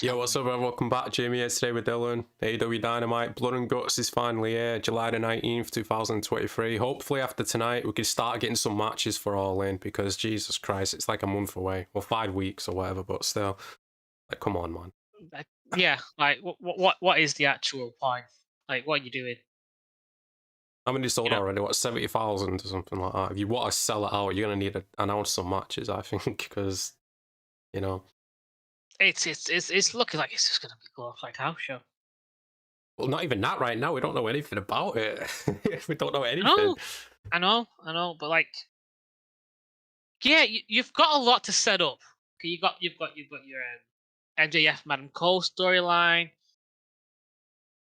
Yo, what's up, everyone? Welcome back. Jamie here today with Dylan. AEW Dynamite Blood and Guts is finally here, July the 19th, 2023. Hopefully, after tonight, we can start getting some matches for All In because Jesus Christ, it's like a month away, or 5 weeks or whatever. But still, like, come on, man. Yeah, like what is the actual point? Like, what are you doing? How many sold Yeah. already? What, 70,000 or something like that? If you want to sell it out, you're gonna need to announce some matches, I think, because you know. It's looking like it's just gonna be a glorified house show. Well, not even that right now. We don't know anything about it. We don't know anything. I know, but like, yeah, you've got a lot to set up. Okay, you've got your MJF Adam Cole storyline.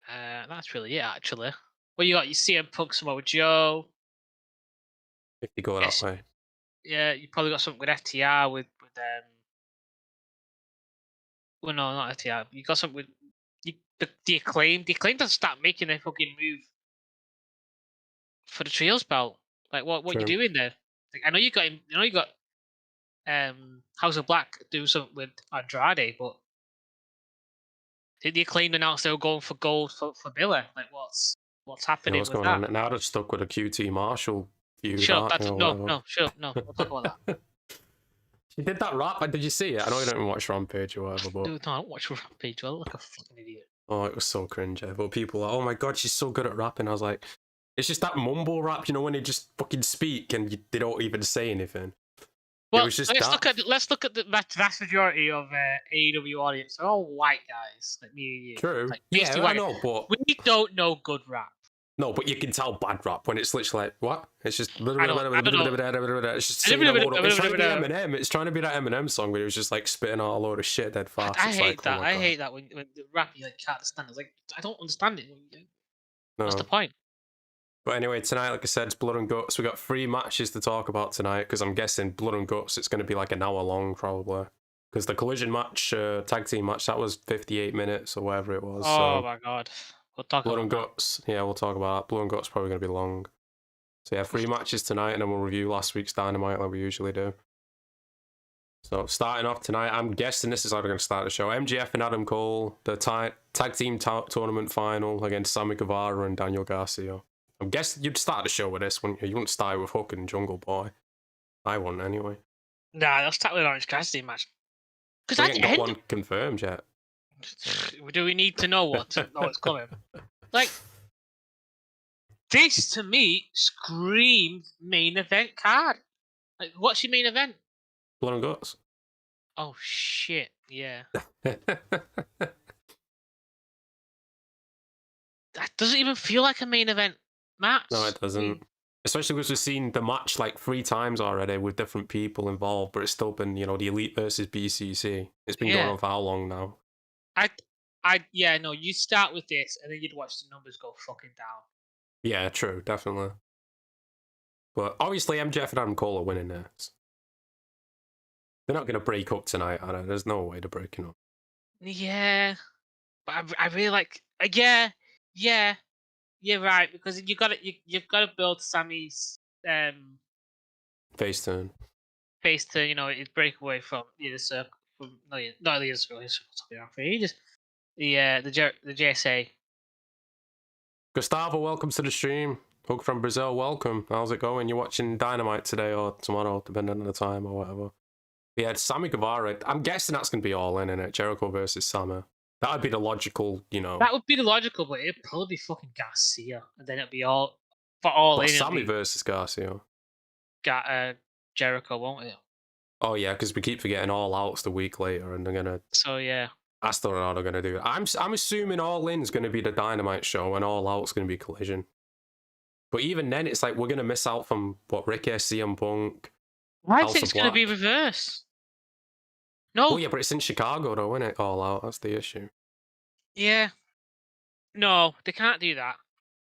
That's really it, actually. Well, you got your CM Punk Samoa Joe. If you go that way. Yeah, you probably got something with FTR with well, no, not FTR. You got something with the Acclaim. The Acclaim doesn't start making a fucking move for the trios belt. Like, what you doing there? Like, I know you got House of Black do something with Andrade, but did the Acclaim announce they were going for gold for Billy? Like, what's happening What's with going that? on? Now they're stuck with a QT Marshall feud. Shut up, no. Shut up, no. We'll talk about that. She did that rap. Did you see it? I know you don't even watch Rampage or whatever, but Dude, no, I don't watch Rampage. I look like a fucking idiot. Oh, it was so cringe. But people are, oh my god, she's so good at rapping. I was like, it's just that mumble rap, you know, when they just fucking speak and they don't even say anything. Well, it was just let's look at the vast majority of AEW audience. They're all white guys, like me and you. True. Like, yeah, I know, but we don't know good rap. No, but you can tell bad rap when it's literally like, what? It's just I don't know. it's just singing a load of, it's trying to be Eminem. It's trying to be that Eminem song where it was just like spitting out a load of shit dead fast. I hate that. I hate that when the rap you like can't understand. It's like, I don't understand it. What's the point? But anyway, tonight, like I said, it's Blood and Guts. We got 3 matches to talk about tonight because I'm guessing Blood and Guts, it's going to be like an hour long probably. Because the collision match, tag team match, that was 58 minutes or whatever it was. Oh my god. We'll talk Blood about and Guts. Yeah, we'll talk about that. Blood and Guts probably going to be long. So yeah, 3 matches tonight, and then we'll review last week's Dynamite like we usually do. So starting off tonight, I'm guessing this is how we're going to start the show. MJF and Adam Cole, the tag team tournament final against Sammy Guevara and Daniel Garcia. I'm guessing you'd start the show with this, wouldn't you? You wouldn't start with Hook and Jungle Boy. I wouldn't anyway. Nah, I'll start with an Orange Cassidy match. Because I ain't got one confirmed yet. Do we need to know what's coming? Like, this to me screams main event card. Like, what's your main event? Blood and Guts. Oh shit! Yeah. That doesn't even feel like a main event match. No, it doesn't. Especially because we've seen the match like 3 times already with different people involved, but it's still been, you know, the Elite versus BCC. It's been going on for how long now? No, you start with this and then you'd watch the numbers go fucking down. Yeah, true, definitely. But obviously MJF and Adam Cole are winning this. They're not going to break up tonight, are they? There's no way they're breaking up. Yeah. But I really like... Yeah, you're right, because you've got to build Sammy's face turn, you know, his breakaway from the circle, not the circle, the JSA. Gustavo, welcome to the stream. Hook from Brazil, welcome. How's it going? You're watching Dynamite today or tomorrow, depending on the time or whatever. Yeah, it's Sammy Guevara. I'm guessing that's going to be All In, innit? Jericho versus Sammy. That would be the logical, you know. That would be the logical, but it'd probably be fucking Garcia, and then it'd be all for All In. Sammy versus Garcia. Jericho, won't it? Oh yeah, because we keep forgetting All Out's the week later, and they're gonna. So yeah. I still don't know how they're gonna do it. I'm assuming All In's gonna be the Dynamite show, and All Out's gonna be Collision. But even then, it's like we're gonna miss out from what Ricky, CM Punk. I think it's gonna be reverse. No. Oh yeah, but it's in Chicago though, isn't it? All Out. That's the issue. Yeah. No, they can't do that.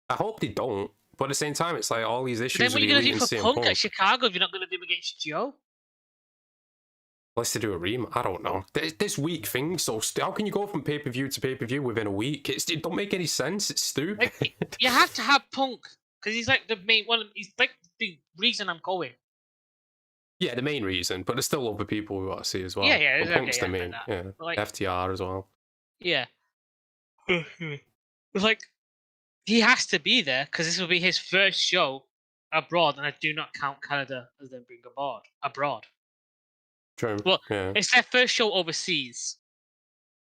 I hope they don't. But at the same time, it's like all these issues. Then what are you gonna do for Punk at Chicago if you're not gonna do him against Joe? Unless they do a rematch. I don't know. This week thing, so how can you go from pay-per-view to pay-per-view within a week? It don't make any sense. It's stupid. Like, you have to have Punk because he's like the main one. He's like the reason I'm going. Yeah, the main reason, but there's still other people we want to see as well. Yeah. But Punk's the main. Yeah, like, FTR as well. Yeah. It's like he has to be there because this will be his first show abroad, and I do not count Canada as them being abroad. True. Well, Yeah. it's their first show overseas,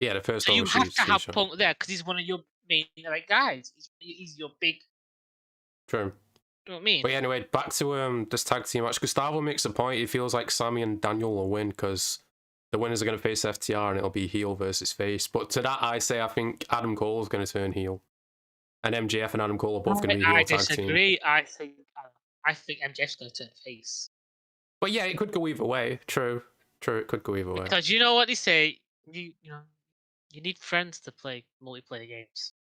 Yeah, the first so you have overseas to have show. Punk there because he's one of your main guys. He's your big. True. You know what I mean? But yeah, anyway, back to this tag team match. Gustavo makes a point. He feels like Sammy and Daniel will win because the winners are going to face FTR and it'll be heel versus face. But to that, I say I think Adam Cole is going to turn heel, and MJF and Adam Cole are both going to be heel I tag disagree. team. I think MJF's going to turn face. But yeah, it could go either way. True. It could go either way. Because you know what they say, you need friends to play multiplayer games.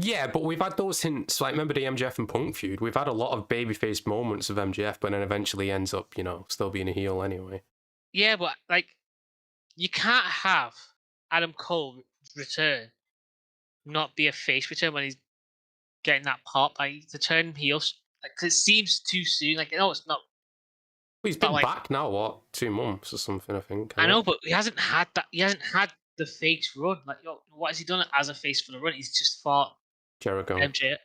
Yeah, but we've had those hints. Like, remember the MJF and Punk feud? We've had a lot of babyface moments of MJF, but then eventually ends up, still being a heel anyway. Yeah, but like, you can't have Adam Cole return, not be a face return when he's getting that pop. Like, to turn heel, like, 'cause it seems too soon. Like, no, it's not. Well, he's But been like, back now, what, 2 months or something, I think. I know, but he hasn't had that. He hasn't had the face run. Like, what has he done as a face for the run? He's just fought Jericho. MJF.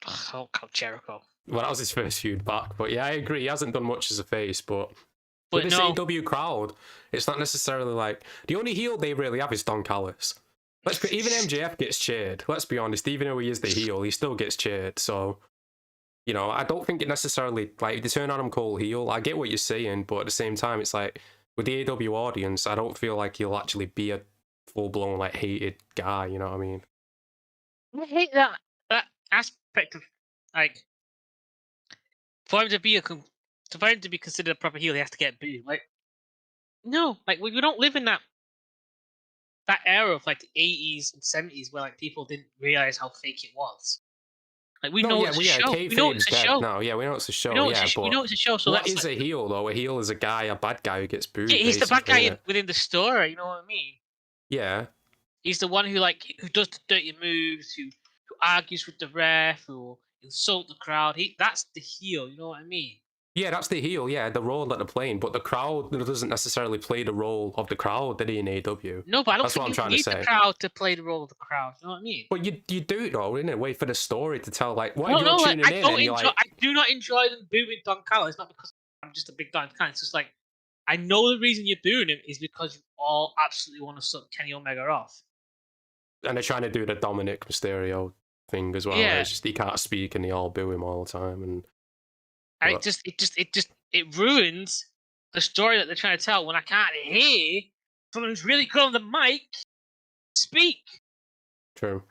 Oh, God, Jericho. Well, that was his first feud back. But yeah, I agree. He hasn't done much as a face, but with this no, AEW crowd, it's not necessarily like... The only heel they really have is Don Callis. Even MJF gets cheered. Let's be honest. Even though he is the heel, he still gets cheered. So, I don't think it necessarily... Like, they turn Adam Cole heel. I get what you're saying, but at the same time, it's like... With the AEW audience, I don't feel like he'll actually be a full-blown, like, hated guy. You know what I mean? I hate that aspect of, like, for him to be considered a proper heel, he has to get booed. Like, no, like we don't live in that era of like the 80s and 70s where like people didn't realize how fake it was. Like we know it's a show. We know it's a show. No, yeah, we know it's a show. We know But it's a show. So what that's is a heel though? A heel is a bad guy who gets booed. Yeah, he's the bad basically, guy within the story. You know what I mean? Yeah. He's the one who does the dirty moves, who argues with the ref, who insult the crowd. That's the heel. You know what I mean? Yeah, that's the heel. Yeah, the role that they're playing, but the crowd doesn't necessarily play the role of the crowd, did he, in AEW? No, but I don't That's think what I'm you trying need to say. the crowd to play the role of the crowd. You know what I mean? But you do it though, innit? Wait for the story to tell. Like, what No, you're like, tuning in and you're like, I do not enjoy them booing Don Callis. Not because I'm just a big Don fan. It's just like I know the reason you're booing him is because you all absolutely want to suck Kenny Omega off. and they're trying to do the Dominic Mysterio thing as well. Yeah. It's just he can't speak and they all boo him all the time. And it ruins the story that they're trying to tell when I can't hear someone who's really good on the mic speak. True.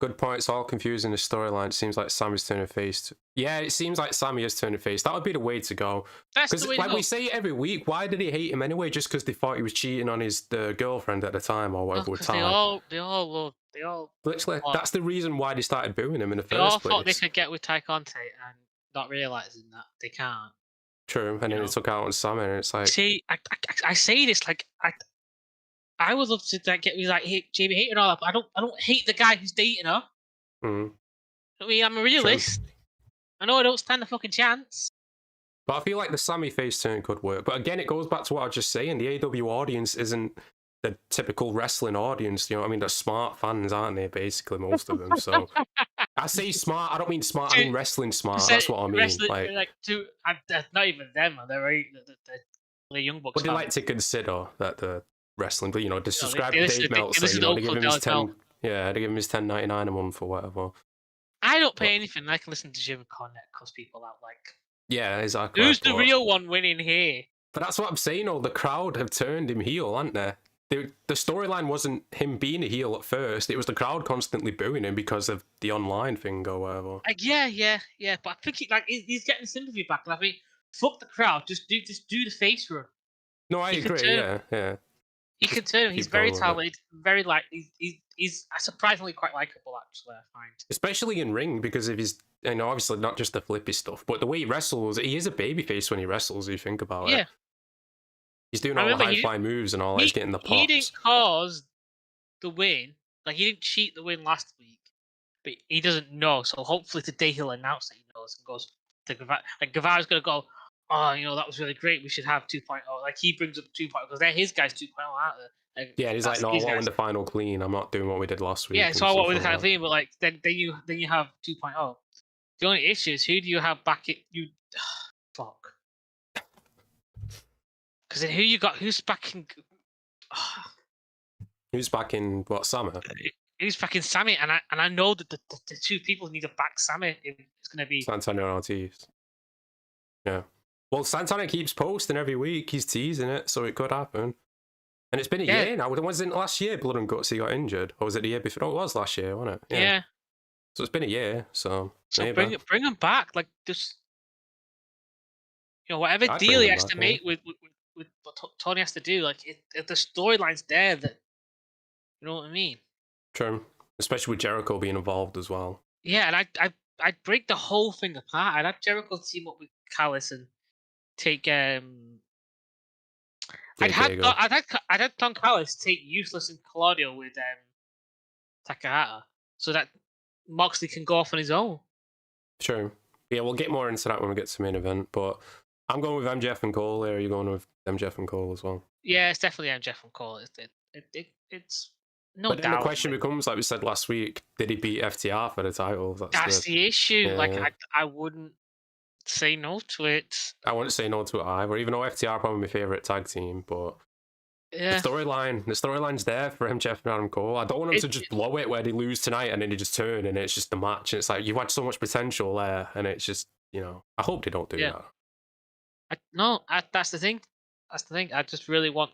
Good point. It's all confusing, the storyline. It seems like Sammy's turning face. Yeah, it seems like Sammy is turning face. That would be the way to go. That's the way to go. We say it every week. Why did he hate him anyway? Just because they thought he was cheating on the girlfriend at the time or whatever. They all literally, that's the reason why they started booing him in the first place. They all thought they could get with Ty Conte and not realizing that they can't. True, and then it took out on Sammy, and it's like... See, I say this like I would love to get with like Jamie Hayter and all that, but I don't hate the guy who's dating her. Mm. I mean, I'm a realist. True. I know I don't stand a fucking chance. But I feel like the Sammy face turn could work. But again, it goes back to what I was just saying. The AEW audience isn't the typical wrestling audience. You know what I mean? They're smart fans, aren't they? Basically, most of them. So I say smart. I don't mean smart. I mean wrestling smart. That's what I mean. Not even them. They're young bucks. But they like to consider that the wrestling. But to subscribe to Dave Meltzer. They give him his 10. Yeah, they give him his $10.99 a month or whatever. I don't pay anything. I can listen to Jim Cornette because people out like. Yeah, exactly. Who's the real one winning here? But that's what I'm saying. The crowd have turned him heel, haven't they? The storyline wasn't him being a heel at first. It was the crowd constantly booing him because of the online thing or whatever. Yeah. But I think he's getting sympathy back. And I think fuck the crowd. Just do the face run. No, I agree. Yeah. He can turn him. He's very talented. Very he's surprisingly quite likable, actually, I find. Especially in ring, because of his, obviously not just the flippy stuff, but the way he wrestles, he is a babyface when he wrestles, if you think about it. He's doing all the high-flying moves and all that. He's getting the pops. He didn't cause the win. Like, he didn't cheat the win last week. But he doesn't know, so hopefully today he'll announce that he knows and goes to Guevara. Like, Guevara's going to go, oh, that was really great. We should have 2.0. Like he brings up 2.0 because they're his guys 2.0, aren't they? Like, Yeah, he's like, no, I want the final clean. I'm not doing what we did last week. Yeah, so I want with the kind of thing, but like then you have 2.0. The only issue is who do you have back it you fuck. Because then who you got? Who's backing? Who's backing what, Sammy? Who's backing Sammy? And I know that the two people who need to back Sammy. It's going to be Santana and Ortiz. Yeah. Well, Santana keeps posting every week. He's teasing it, so it could happen. And it's been a year now. Wasn't last year Blood and Guts he got injured? Or was it the year before? Oh, it was last year, wasn't it? Yeah. So it's been a year, so bring him back. Like, just, whatever I'd deal he has to make with what Tony has to do, like, the storyline's there that, you know what I mean? True. Especially with Jericho being involved as well. Yeah, and I'd break the whole thing apart. I'd have Jericho team up with Callis and take I'd had Tom Callis take Useless and Claudio with Takahata so that Moxley can go off on his own. True. Yeah, we'll get more into that when we get to the main event, but I'm going with MJF and Cole there. Are you going with MJF and Cole as well? Yeah, it's definitely MJF and Cole. It's no doubt. But then the question becomes, like we said last week, did he beat FTR for the title? That's the issue. Yeah. Like, I wouldn't say no to it. I wouldn't say no to it either, even though FTR are probably my favourite tag team, but the storyline's there for MJF and Adam Cole. I don't want him to just blow it where they lose tonight and then they just turn and it's just the match. And it's like, you've had so much potential there and it's just, I hope they don't do that. That's the thing. That's the thing. I just really want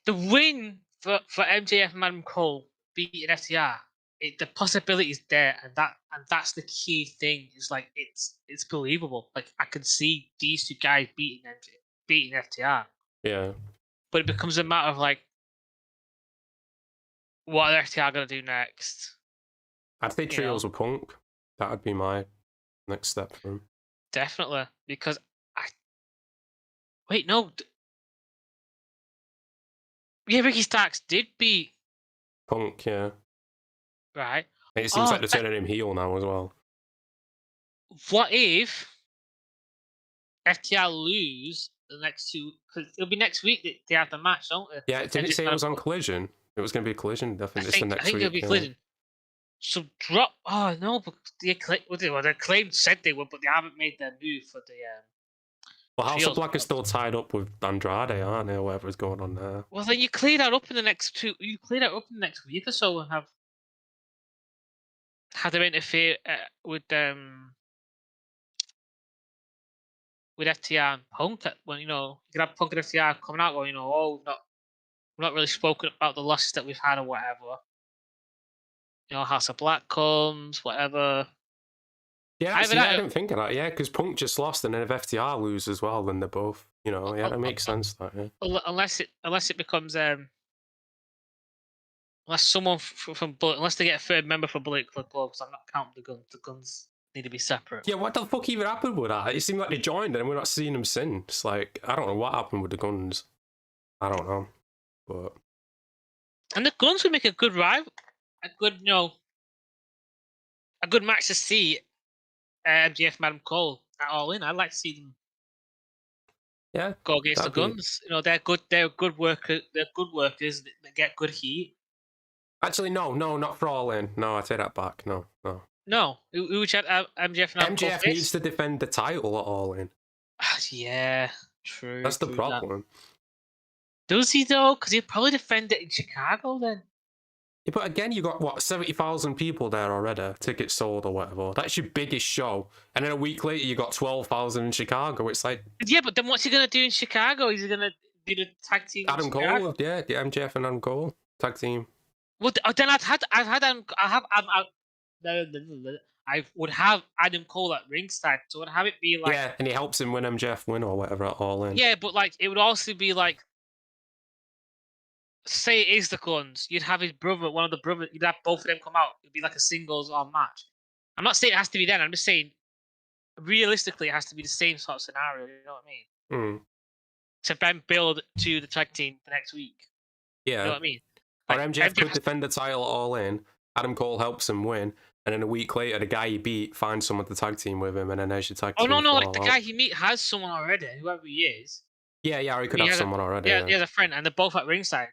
the win for MJF and Adam Cole beating FTR. The possibility is there, and that's the key thing. Is like it's believable. Like I can see these two guys beating FTR. Yeah. But it becomes a matter of like, what are FTR gonna do next? I'd say trios with Punk. That would be my next step for him. Definitely, because wait, no. Yeah, Ricky Starks did beat Punk, yeah. Right. It seems like they're turning him heel now as well. What if FTR lose the next two? Because it'll be next week that they have the match, don't they? Yeah, didn't it say it was on Collision? It was going to be a Collision, definitely. I think it'll be Collision. So drop. Oh no, but the Acclaim said they would, but they haven't made their move for the. Well, House of Black is still tied up with Andrade, aren't they? Or whatever's going on there. Well, then you clear that up in the next two. You clear that up in the next week or so, and have them interfere with FTR and Punk. When you can have Punk and FTR coming out going, we've not really spoken about the losses that we've had or whatever. House of Black comes, whatever. Yeah, I didn't think of that. Yeah, because Punk just lost, and then if FTR lose as well, then they're both. Yeah, that makes sense. That unless it becomes unless someone from Bullet, unless they get a third member from Bullet Club, because I'm not counting the guns. The guns need to be separate. Yeah, what the fuck even happened with that? It seemed like they joined, and we're not seeing them since. Like, I don't know what happened with the guns. I don't know, but and the guns would make a good rival, a good match to see. MJF and Adam Cole at All In. I'd like to see them. Yeah, go against the guns. They're good. They're good workers. They're good workers. They get good heat. Actually, no, not for All In. No, I take that back. No. No, who would MJF and Adam Cole MJF needs to defend the title at All In. Yeah, true. That's the problem. Does he though? Because he'll probably defend it in Chicago then. Yeah, but again, you got 70,000 people there already, tickets sold or whatever. That's your biggest show, and then a week later you got 12,000 in Chicago. It's like, yeah, but then what's he gonna do in Chicago? Is he gonna do the tag team? Adam Cole, yeah, the MJF and Adam Cole tag team. Well, then I would have Adam Cole at ringside, so I'd have it be like, yeah, and he helps him when MJF win or whatever at All In. Yeah, but like it would also be like, say it is the Guns, you'd have his brother, one of the brothers, you'd have both of them come out. It'd be like a singles on match. I'm not saying it has to be then. I'm just saying, realistically, it has to be the same sort of scenario. You know what I mean? To then build to the tag team the next week. Yeah. You know what I mean? Or MJF could defend the title at All In. Adam Cole helps him win. and then a week later, the guy he beat finds someone to tag team with him, and then there's your tag Oh team. no, like the guy he meet has someone already, whoever he is. Yeah, he could have someone already. Yeah, he has a friend, and they're both at ringside.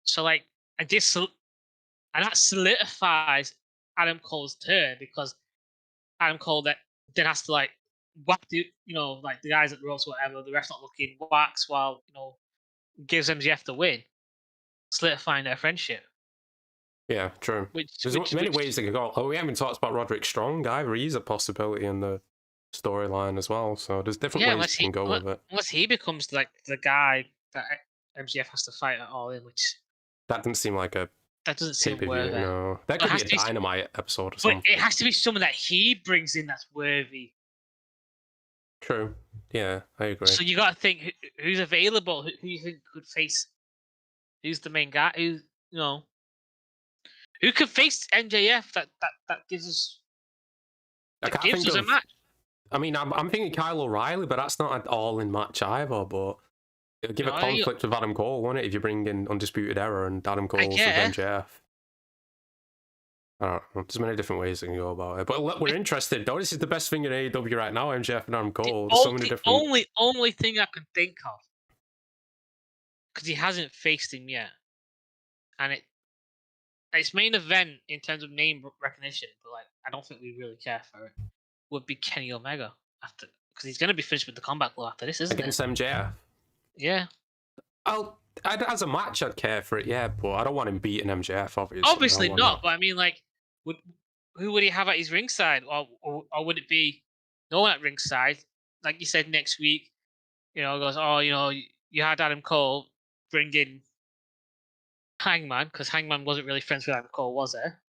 So like, and that solidifies Adam Cole's turn, because Adam Cole then has to like whack the guys at the ropes, whatever. The ref's not looking, whacks while gives MJF the win, solidifying their friendship. Yeah, true. There's many ways they could go. Oh, we haven't talked about Roderick Strong either. He's a possibility in the storyline as well. So there's different ways you can go with it. Unless he becomes like the guy that MJF has to fight at All In, which that doesn't seem like a that doesn't seem worthy. No, that could be a Dynamite episode or something. But it has to be someone that he brings in that's worthy. True. Yeah, I agree. So you got to think who's available. Who you think could face? Who's the main guy? Who could face MJF that gives us a match? I mean, I'm thinking Kyle O'Reilly, but that's not an all-in match either. But it'll give a conflict with Adam Cole, won't it? If you bring in Undisputed Era and Adam Cole with MJF. I don't know. There's many different ways you can go about it. But look, we're interested, though. This is the best thing in AEW right now, MJF and Adam Cole. There's so many different... only thing I can think of, because he hasn't faced him yet, and its main event in terms of name recognition, but like I don't think we really care for it, would be Kenny Omega after, because he's going to be finished with the Combat Club after this, isn't Against MJF? Yeah. As a match, I'd care for it, yeah, but I don't want him beating MJF, obviously. Obviously not, but I mean, like, who would he have at his ringside? Or would it be no one at ringside? Like you said, next week, goes, you had Adam Cole bring in Hangman, because Hangman wasn't really friends with Adam Cole, was there?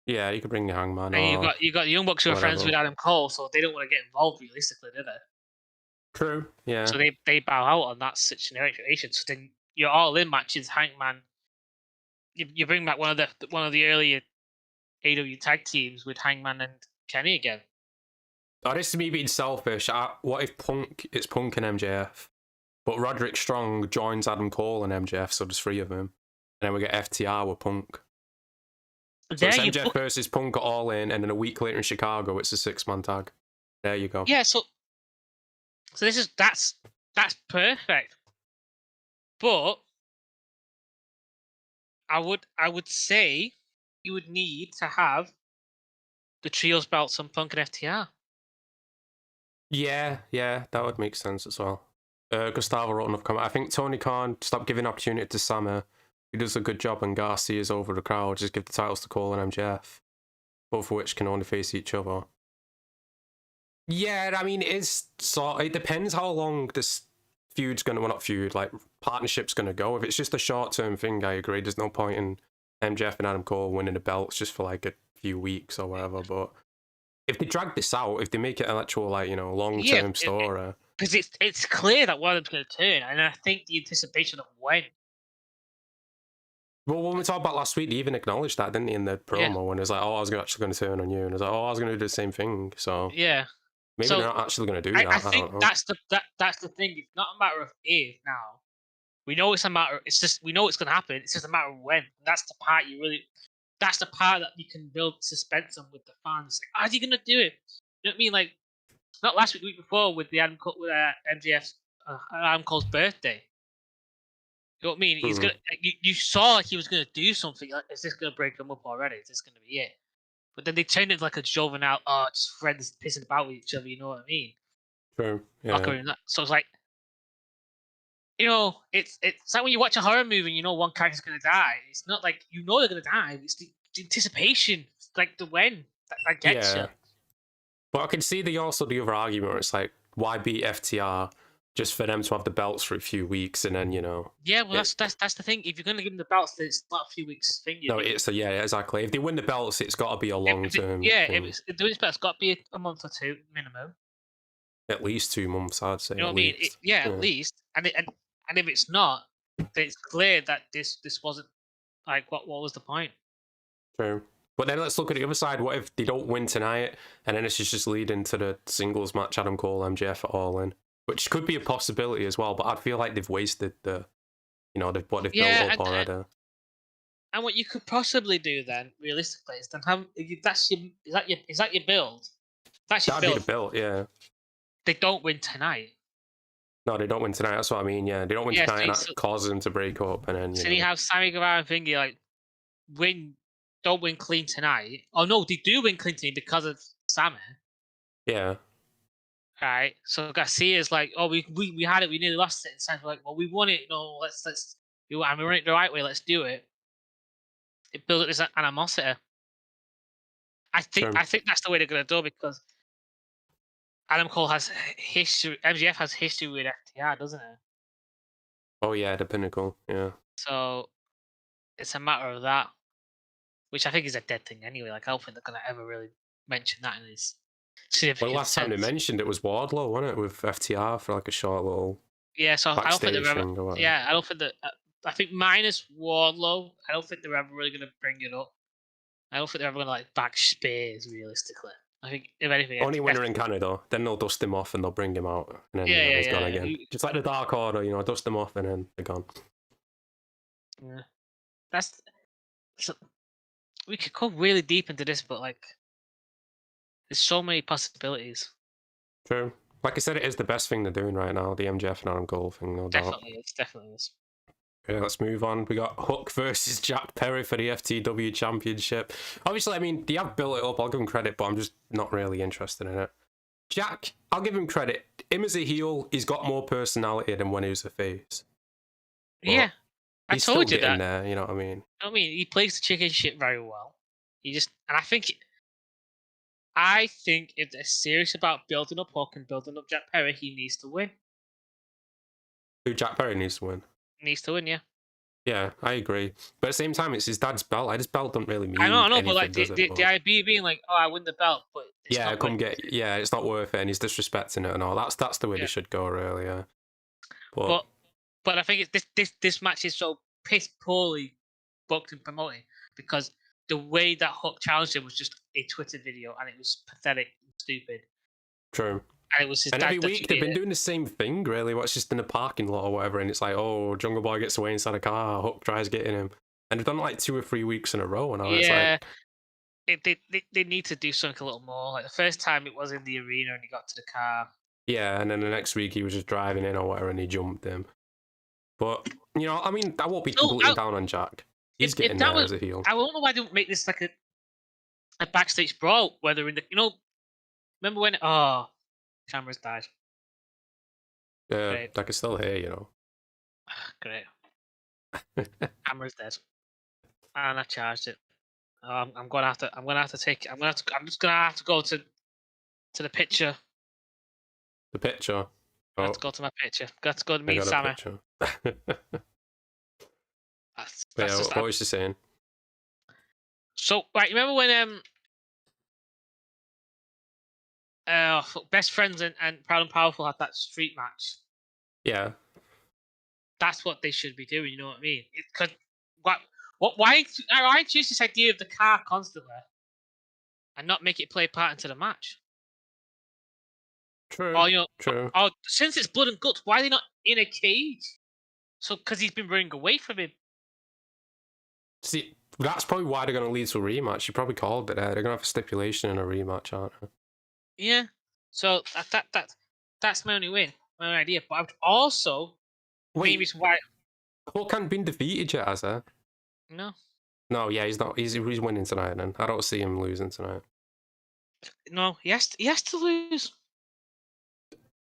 Yeah, you could bring the Hangman. And you got the Young Bucks who are friends with Adam Cole, so they don't want to get involved realistically, do they? True. Yeah. So they bow out on that situation. So then your all-in matches, Hangman. You bring back one of the earlier AEW tag teams with Hangman and Kenny again. Oh, this is me being selfish. What if it's Punk and MJF, but Roderick Strong joins Adam Cole and MJF, so there's three of them, and then we get FTR with Punk. So it's MJF versus Punk All In, and then a week later in Chicago, it's a 6-man tag. There you go. Yeah, so that's perfect. But I would say you would need to have the trios belts on Punk and FTR. Yeah, that would make sense as well. Gustavo wrote enough comment. I think Tony Khan stop giving opportunity to Sammy. He does a good job when Garcia's over the crowd. Just give the titles to Cole and MJF, both of which can only face each other. Yeah, I mean, it depends how long this feud's going to... Well, not feud, like, partnership's going to go. If it's just a short-term thing, I agree. There's no point in MJF and Adam Cole winning the belts just for, like, a few weeks or whatever. But if they drag this out, if they make it an actual, like, long-term story... Because it's clear that one of them's going to turn, and I think the anticipation of when... Well, when we talked about last week, they even acknowledged that, didn't they, in the promo, when it was like, I was actually going to turn on you, and it was like, I was going to do the same thing, so... Yeah. Maybe they're not actually going to do that. I think that's the thing. It's not a matter of if now. We know it's a matter. It's just we know it's going to happen. It's just a matter of when. And that's the part That's the part that you can build suspense on with the fans. Like, how's he going to do it? You know what I mean? Like, not last week, the week before with the MJF's Adam Cole's birthday. You know what I mean? He's gonna. You saw he was going to do something. Like, is this going to break them up already? Is this going to be it? But then they turned it like a juvenile, just friends pissing about with each other, you know what I mean? True. Yeah. So it's like, it's like when you watch a horror movie and you know one character's going to die. It's not like you know they're going to die. It's the anticipation, it's like the when that gets you. But I can see the other argument where it's like, why beat FTR just for them to have the belts for a few weeks and then, Yeah, well, that's the thing. If you're going to give them the belts, then it's not a few weeks thing. Exactly. If they win the belts, it's got to be a long term. If the win belts got to be a month or two minimum. At least 2 months, I'd say. You know what I mean? At least. And if it's not, then it's clear that this wasn't like what was the point? True. But then let's look at the other side. What if they don't win tonight, and then it's just leading to the singles match, Adam Cole, MJF All In? Which could be a possibility as well, but I feel like they've wasted what they've built up already. And what you could possibly do then, realistically, is then have is that your build? That's your That'd be the build. build, yeah. They don't win tonight. No, they don't win tonight. That's what I mean. Yeah, they don't win Yeah, tonight, and so that causes them to break up, and then so you have Sammy Guevara and Thingy like don't win clean tonight. Oh no, they do win clean tonight because of Sammy. yeah. Right. So Garcia's like, oh, we had it, we nearly lost it. And Sam's like, well, we won it. No, let's do it. And we run it the right way. Let's do it. It builds up this animosity. I think that's the way they're gonna do it because Adam Cole has history. MJF has history with FTR, doesn't it? Oh yeah, the Pinnacle. Yeah. So it's a matter of that, which I think is a dead thing anyway. Like I don't think they're gonna ever really mention that in this significant Well, last time they mentioned it was Wardlow, wasn't it, with FTR for like a short little so I don't think backstage they're thing or ever. whatever. Yeah, I don't think that. I think minus Wardlow, I don't think they're ever really gonna bring it up. I don't think they're ever gonna like back Spears realistically. I think if anything, Only when they're in Canada, then they'll dust him off and they'll bring him out, and then he's gone again. Just like the Dark Order, dust them off and then they're gone. Yeah, we could go really deep into this, but like, there's so many possibilities. True. Like I said, it is the best thing they're doing right now, the MJF and Adam Cole thing, no doubt. Definitely is. Yeah, let's move on. We got Hook versus Jack Perry for the FTW Championship. Obviously, I mean, they have built it up. I'll give him credit, but I'm just not really interested in it. Jack, I'll give him credit. Him as a heel, he's got more personality than when he was a face. But yeah, I told you that. There, you know what I mean? He plays the chicken shit very well. And I think if they're serious about building up Hook and building up Jack Perry, he needs to win. Who Jack Perry needs to win? Needs to win, yeah. Yeah, I agree. But at the same time, it's his dad's belt. Like, his belt doesn't really mean I know, anything, but like the idea being like, oh, I win the belt, but it's not it's not worth it, and he's disrespecting it and all. That's the way they should go, really. Yeah. But I think this match is so piss poorly booked and promoted because the way that Hook challenged him was just a Twitter video, and it was pathetic and stupid. True. And it was his and every week they've been doing the same thing, really. What's just in a parking lot or whatever, and it's like, oh, Jungle Boy gets away inside a car, Hook tries getting him, and they've done like 2 or 3 weeks in a row, and it's like, they need to do something a little more. Like the first time it was in the arena and he got to the car. Yeah, and then the next week he was just driving in or whatever, and he jumped him. But I mean, I won't be completely down on Jack. He's getting there as a heel. I don't know why they don't make this like a backstage brawl. Whether in the remember when cameras died. Yeah, great. I can still hear, Great. Camera's dead, and I charged it. I'm just gonna have to go to the picture. The picture. I have to go to my picture. Got to go to meet Sammy. What was you saying? So, right, remember when Best Friends and Proud and Powerful had that street match? Yeah. That's what they should be doing, you know what I mean? Why introduce this idea of the car constantly and not make it play part into the match? True. Or, true. Or since it's blood and guts, why are they not in a cage? So, because he's been running away from him. See, that's probably why they're going to lead to a rematch. You probably called it there. They're going to have a stipulation in a rematch, aren't they? Yeah. So that's my only idea. But I would also maybe why Hook hasn't been defeated yet, has he? No. No, yeah, he's not. He's winning tonight. Then I don't see him losing tonight. No, he has to lose.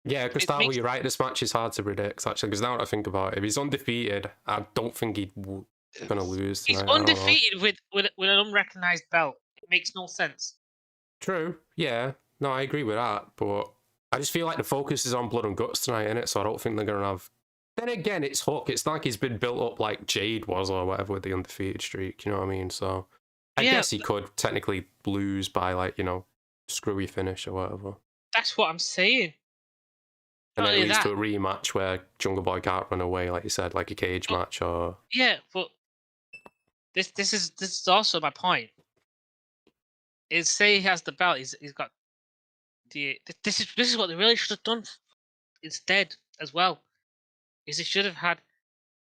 Yeah, Gustavo, you're right. This match is hard to predict, actually, because now that I think about it, if he's undefeated, I don't think he's going to lose tonight. He's undefeated with an unrecognized belt. It makes no sense. True. Yeah. No, I agree with that, but I just feel like the focus is on blood and guts tonight, innit? So I don't think they're going to have... Then again, it's Hook. It's not like he's been built up like Jade was or whatever with the undefeated streak, you know what I mean? So I guess he could technically lose by screwy finish or whatever. That's what I'm saying. And then it leads to a rematch where Jungle Boy can't run away, like you said, like a cage match or... Yeah, but this is also my point. Is say he has the belt, he's got the... This is what they really should have done instead as well. Is they should have had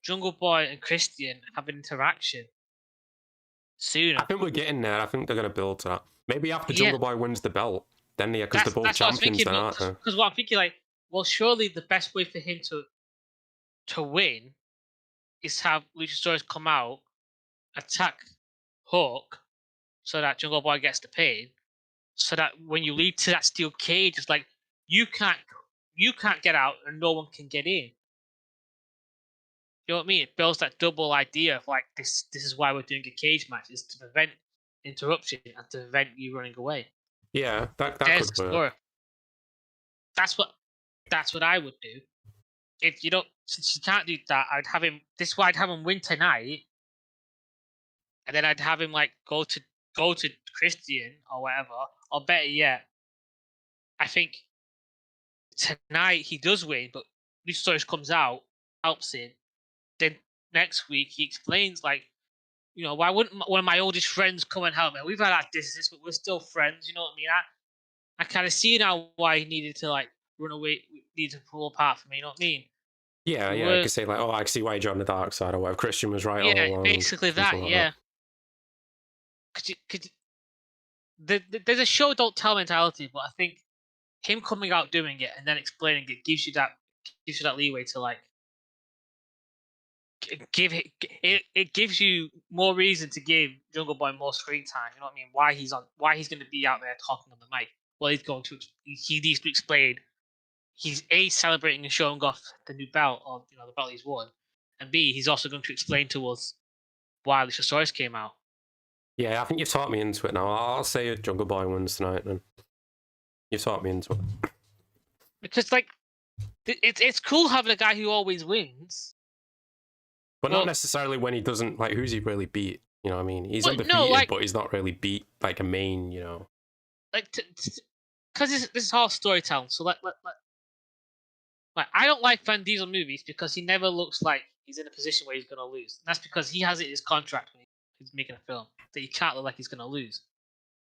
Jungle Boy and Christian have an interaction sooner. I think we're getting there. I think they're going to build to that. Maybe after Jungle Boy wins the belt, then because they're both champions, then, aren't they? Because what I'm thinking, like, well, surely the best way for him to win is have Luchasaurus come out, attack Hawk, so that Jungle Boy gets the pin, so that when you lead to that steel cage, it's like you can't get out and no one can get in. You know what I mean? It builds that double idea of like this is why we're doing a cage match, is to prevent interruption and to prevent you running away. Yeah, that could work. That's what I would do. If you don't, since you can't do that, I'd have him. This is why I'd have him win tonight, and then I'd have him like go to Christian or whatever. Or better yet, I think tonight he does win, but Luchasaurus comes out, helps him. Then next week he explains like, you know, why wouldn't one of my oldest friends come and help me? We've had our distance, but we're still friends. You know what I mean? I kind of see now why he needed to like run away, needed to pull apart from me. You know what I mean? Yeah, I could say like, oh, I see why you're on the dark side or whatever. Christian was right all along. Basically that. Like yeah. There's a show don't tell mentality, but I think him coming out doing it and then explaining it gives you that leeway to like it gives you more reason to give Jungle Boy more screen time. You know what I mean? Why he's going to be out there talking on the mic? Well, he needs to explain. He's A, celebrating and showing off the new belt, or you know, the belt he's won, and B, he's also going to explain to us why Luchasaurus came out. Yeah, I think you've taught me into it now. I'll say Jungle Boy wins tonight. Then you've taught me into it. Because like, it's cool having a guy who always wins. But not necessarily when he doesn't, like, who's he really beat? You know what I mean? He's undefeated, but he's not really beat, like, a main, you know. Like, because this is all storytelling, so like, I don't like Van Diesel movies because he never looks like he's in a position where he's going to lose. And that's because he has it in his contract when he's making a film, that he can't look like he's going to lose.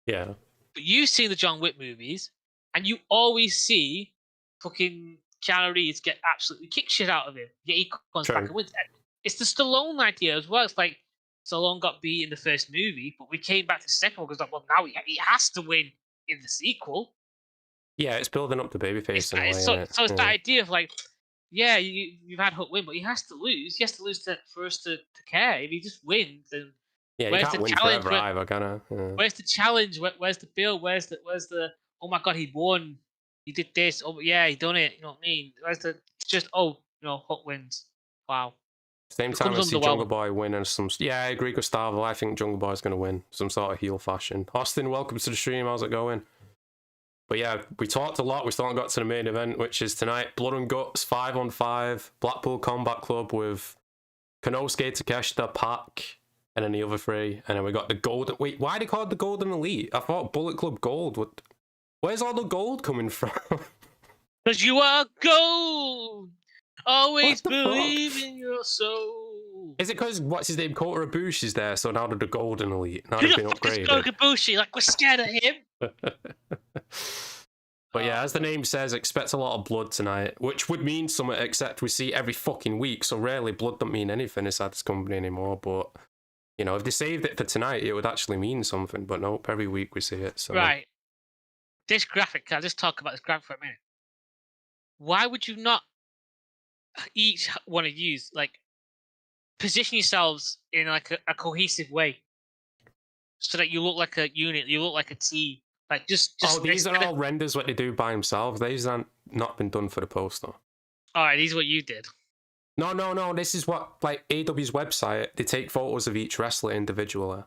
Yeah. But you've seen the John Wick movies, and you always see fucking Keanu Reeves get absolutely kick shit out of him. Yet he comes back and wins. It's the Stallone idea as well. It's like Stallone got beat in the first movie, but we came back to the second one because like, well, now he has to win in the sequel. Yeah, it's building up the babyface. So it's that idea of like, yeah, you've had Hook win, but he has to lose. He has to lose for us to care. If he just wins, then yeah, you can't win forever either, can I? Yeah. Where's the challenge? Where's the build? Where's the? Oh my god, he won. He did this. Oh yeah, he done it. You know what I mean? Where's the? Just Hook wins. Wow. Same time I see Jungle Boy win and some... Yeah, I agree, Gustavo. I think Jungle Boy's going to win. Some sort of heel fashion. Austin, welcome to the stream. How's it going? But yeah, we talked a lot. We still haven't got to the main event, which is tonight. Blood and Guts, 5-on-5. Blackpool Combat Club with Konosuke, Takeshita, Pac, and then the other three. And then we got the Golden... Wait, why are they called the Golden Elite? I thought Bullet Club Gold. Where's all the gold coming from? Because you are gold! Always believe in your soul. Is it because what's his name, Kota Ibushi is there, so now they're the Golden Elite? Now they've been upgraded. Kota Ibushi, like we're scared of him. But yeah, as the name says, expect a lot of blood tonight, which would mean something, except we see every fucking week, so rarely blood don't mean anything inside this company anymore. But you know, if they saved it for tonight, it would actually mean something. But nope, every week we see it. So right, this graphic. Can I just talk about this graphic for a minute? Why would you not each want to use like position yourselves in like a cohesive way so that you look like a unit, you look like a team, like just these are all renders what they do by themselves. These aren't not been done for the poster. All right, these are what you did. No, this is what, like, AEW's website, they take photos of each wrestler individually.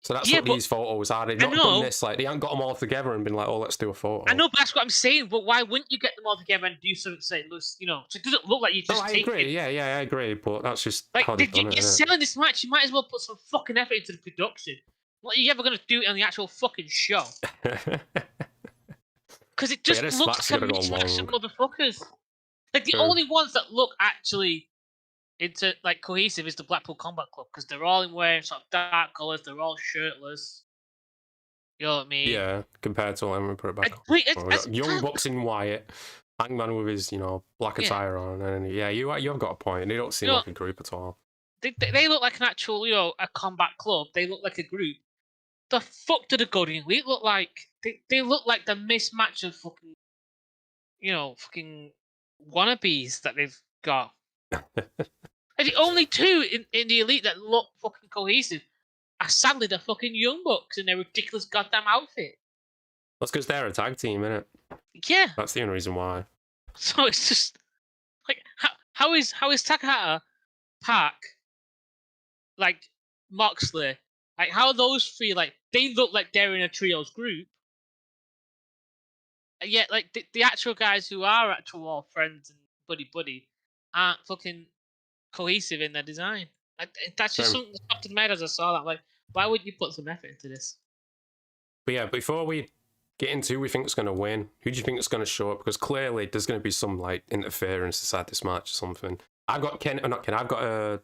So that's what these photos are. They've not done this, like, they haven't got them all together and been like, oh, let's do a photo. I know, but that's what I'm saying. But why wouldn't you get them all together and do something, say, you know, so it doesn't look like you just I agree. Yeah, I agree. But that's just like, how they've done you're selling this match. You might as well put some fucking effort into the production. What are you ever going to do it on the actual fucking show? Because it just looks like a mismatch of motherfuckers. Like, the only ones that look actually into like cohesive is the Blackpool Combat Club, because they're all wearing sort of dark colours, they're all shirtless. You know what I mean? Yeah, compared to let me put it back on. Young Bucks in white, Hangman with his, you know, black attire on, and yeah, you've got a point. They don't seem like a group at all. They look like an actual, a combat club. They look like a group. The fuck do the Golden Elite look like? They look like the mismatch of fucking, fucking wannabes that they've got. And the only two in the Elite that look fucking cohesive are sadly the fucking Young Bucks in their ridiculous goddamn outfit. That's because they're a tag team, innit? Yeah. That's the only reason why. So it's just like how is Takahata, Pac, like Moxley, like how are those three, like they look like they're in a trios group, and yet like the actual guys who are actual all friends and buddy aren't fucking cohesive in their design. Like, that's just something that popped in my head as I saw that. Like, why would you put some effort into this? But yeah, before we get into who we think is going to win, who do you think is going to show up? Because clearly there's going to be some like interference inside this match or something. I've got I've got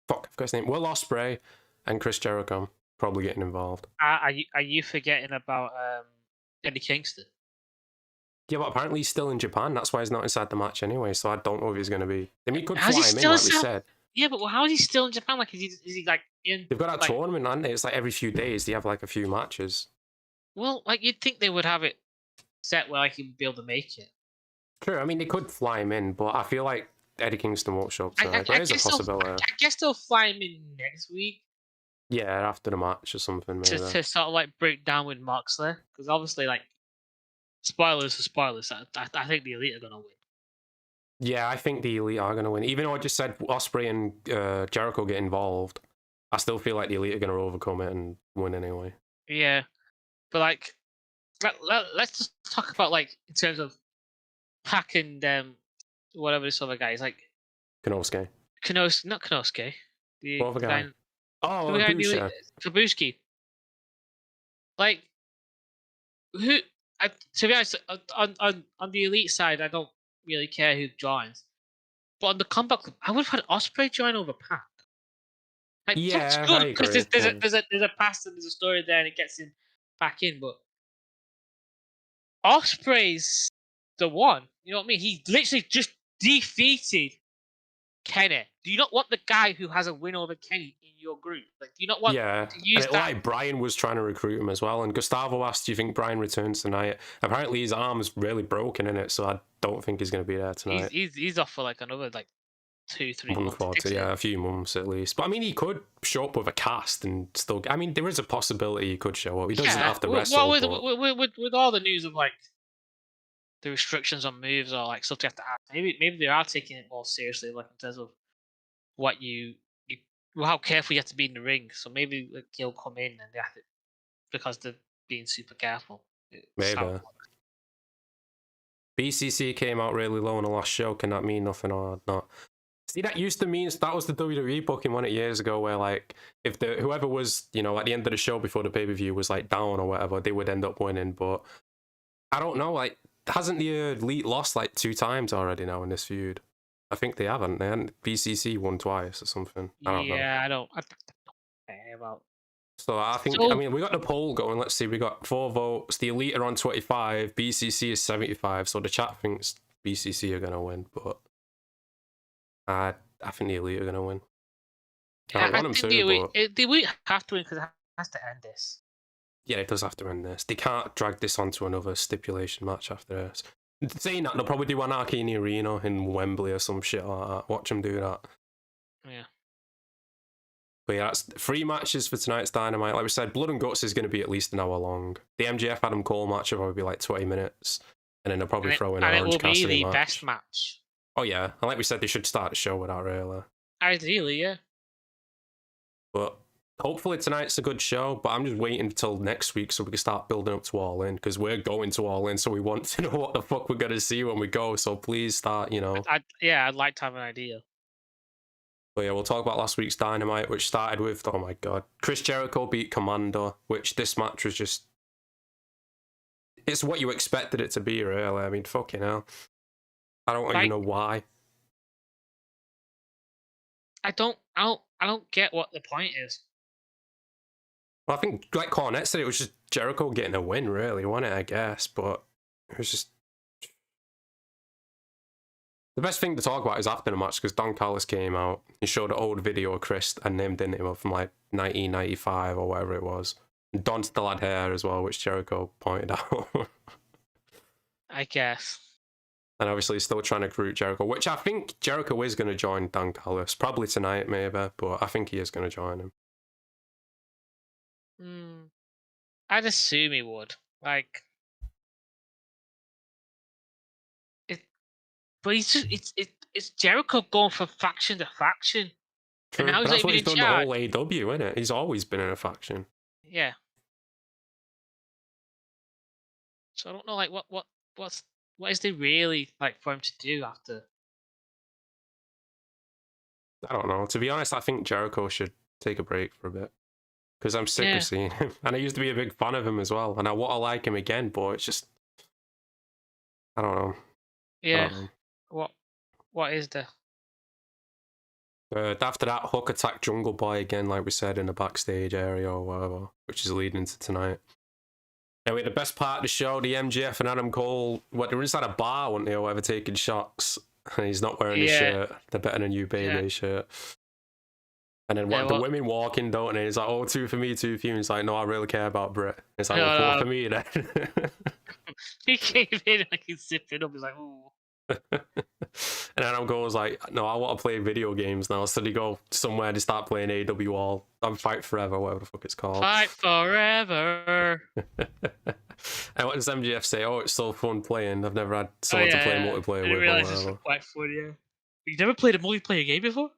fuck, I forgot his name. Will Ospreay and Chris Jericho probably getting involved. Are you forgetting about Eddie Kingston? Yeah, but apparently he's still in Japan. That's why he's not inside the match anyway. So I don't know if he's going to be. I mean, he could fly him in, like we said. Yeah, but how is he still in Japan? Like, is he like in? They've got that tournament, haven't they? It's like every few days they have like a few matches. Well, like you'd think they would have it set where like he'd be able to make it. True. I mean, they could fly him in, but I feel like Eddie Kingston won't show up. So there is a possibility. I guess they'll fly him in next week. Yeah, after the match or something, maybe. To sort of like break down with Moxley, because obviously, like, spoilers for spoilers, I think the Elite are gonna win. Yeah, I think the Elite are gonna win. Even though I just said Ospreay and Jericho get involved, I still feel like the Elite are gonna overcome it and win anyway. Yeah, but like, let's just talk about like in terms of Pac and whatever this other guy is, like Konosuke. Not Konosuke. The What other guy? Oh, Kabuski. Like, who? To be honest, on the Elite side, I don't really care who joins. But on the Combat Club, I would have had Ospreay join over Pac. Like, yeah, that's good because there's a past and there's a story there, and it gets him back in. But Ospreay's the one. You know what I mean? He literally just defeated Kenny. Do you not want the guy who has a win over Kenny in your group? Like, do you not want to use that? Like Brian was trying to recruit him as well, and Gustavo asked, "Do you think Brian returns tonight?" Apparently, his arm's really broken in it, so I don't think he's going to be there tonight. He's off for like another 2-3 months. Yeah, a few months at least. But I mean, he could show up with a cast and still. I mean, there is a possibility he could show up. He doesn't have to wrestle. Well, with all the news of like the restrictions on moves or like stuff you have to ask, maybe they are taking it more seriously, like in terms of what how careful you have to be in the ring. So maybe like he'll come in and they have to, because they're being super careful. Maybe. BCC came out really low in the last show. Can that mean nothing or not? See, that used to mean that was the WWE booking one years ago, where like if whoever was at the end of the show before the pay-per-view was like down or whatever, they would end up winning. But I don't know, like hasn't the Elite lost like 2 times already now in this feud? I think they haven't. They hadn't. BCC won twice or something. I don't know. I don't care about. So I think I mean we got the poll going. Let's see, we got 4 votes. The Elite are on 25. BCC is 75. So the chat thinks BCC are gonna win, but I think the Elite are gonna win. I want them to, the Elite have to win because it has to end this. Yeah, it does have to end this. They can't drag this onto another stipulation match after this. Saying that, they'll probably do Anarchy in the Arena in Wembley or some shit like that. Watch them do that. Yeah. But yeah, that's 3 matches for tonight's Dynamite. Like we said, Blood and Guts is going to be at least an hour long. The MJF Adam Cole match will probably be like 20 minutes. And then they'll probably throw in an Orange Cassidy match. And it will be the best match. Oh yeah, and like we said, they should start the show with that, really. Ideally, yeah. But hopefully tonight's a good show, but I'm just waiting until next week so we can start building up to All In, because we're going to All In, so we want to know what the fuck we're going to see when we go, so please start, I'd like to have an idea. But yeah, we'll talk about last week's Dynamite, which started with, oh my god, Chris Jericho beat Commando, which this match was just... It's what you expected it to be, really. I mean, fucking hell. I don't even know why. I don't get what the point is. Well, I think, like Cornette said, it was just Jericho getting a win, really, wasn't it, I guess? But it was just... The best thing to talk about is after the match, because Don Callis came out. He showed an old video of Chris and him, didn't he, from like 1995 or whatever it was. And Don still had hair as well, which Jericho pointed out. I guess. And obviously he's still trying to recruit Jericho, which I think Jericho is going to join Don Callis. Probably tonight, maybe, but I think he is going to join him. I'd assume he would. Like, but it's Jericho going from faction to faction. True, and now but that's what he's done the charge. whole AEW, isn't it? He's always been in a faction. Yeah. So I don't know, like, what is there really like for him to do after? I don't know. To be honest, I think Jericho should take a break for a bit. Because I'm sick of seeing him. And I used to be a big fan of him as well. And I want to like him again, but it's just... I don't know. Yeah. What is there? After that, Hook attacked Jungle Boy again, like we said, in the backstage area or whatever, which is leading into tonight. Anyway, the best part of the show, the MJF and Adam Cole, they were inside a bar, weren't they, or whatever, taking shots. And he's not wearing his shirt. They're betting a new baby shirt. And then the women walking, don't they? He's like, oh, 2 for me, 2 for you. And he's like, no, I really care about Britt. It's like, well, 4 for me then. He came in like he's sipping up. He's like, ooh. And Adam Cole was like, no, I want to play video games now. So they go somewhere to start playing AEW I'm Fight Forever, whatever the fuck it's called. Fight Forever. And what does MJF say? Oh, it's so fun playing. I've never had someone to play multiplayer with. I realize it's quite fun, yeah. You've never played a multiplayer game before?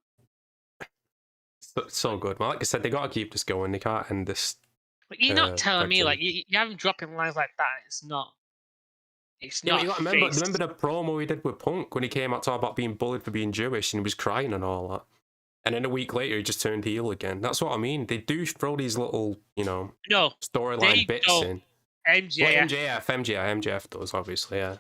So good, man. Like I said, they gotta keep this going. They can't end this. But you're not telling me like you have him dropping lines like that. It's not. It's not. You gotta remember the promo he did with Punk when he came out talking about being bullied for being Jewish and he was crying and all that. And then a week later, he just turned heel again. That's what I mean. They do throw these little, storyline bits in. MJF does, obviously, yeah.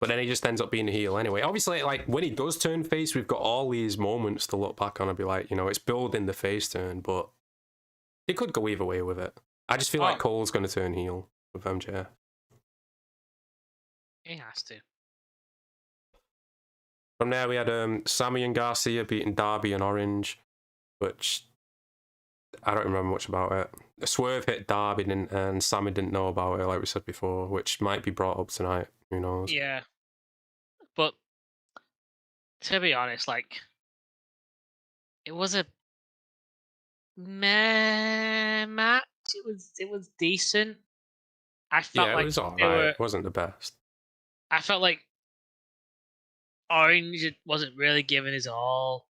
But then he just ends up being a heel anyway. Obviously, like, when he does turn face, we've got all these moments to look back on and be like, it's building the face turn, but it could go either way with it. I just feel like Cole's going to turn heel with MJF. He has to. From there, we had Sammy and Garcia beating Darby and Orange, which I don't remember much about it. A swerve hit Darby and Sammy didn't know about it, like we said before, which might be brought up tonight. Who knows? Yeah. But to be honest, like, it was a meh match. It was decent. I felt like it was alright. It wasn't the best. I felt like Orange wasn't really giving his all.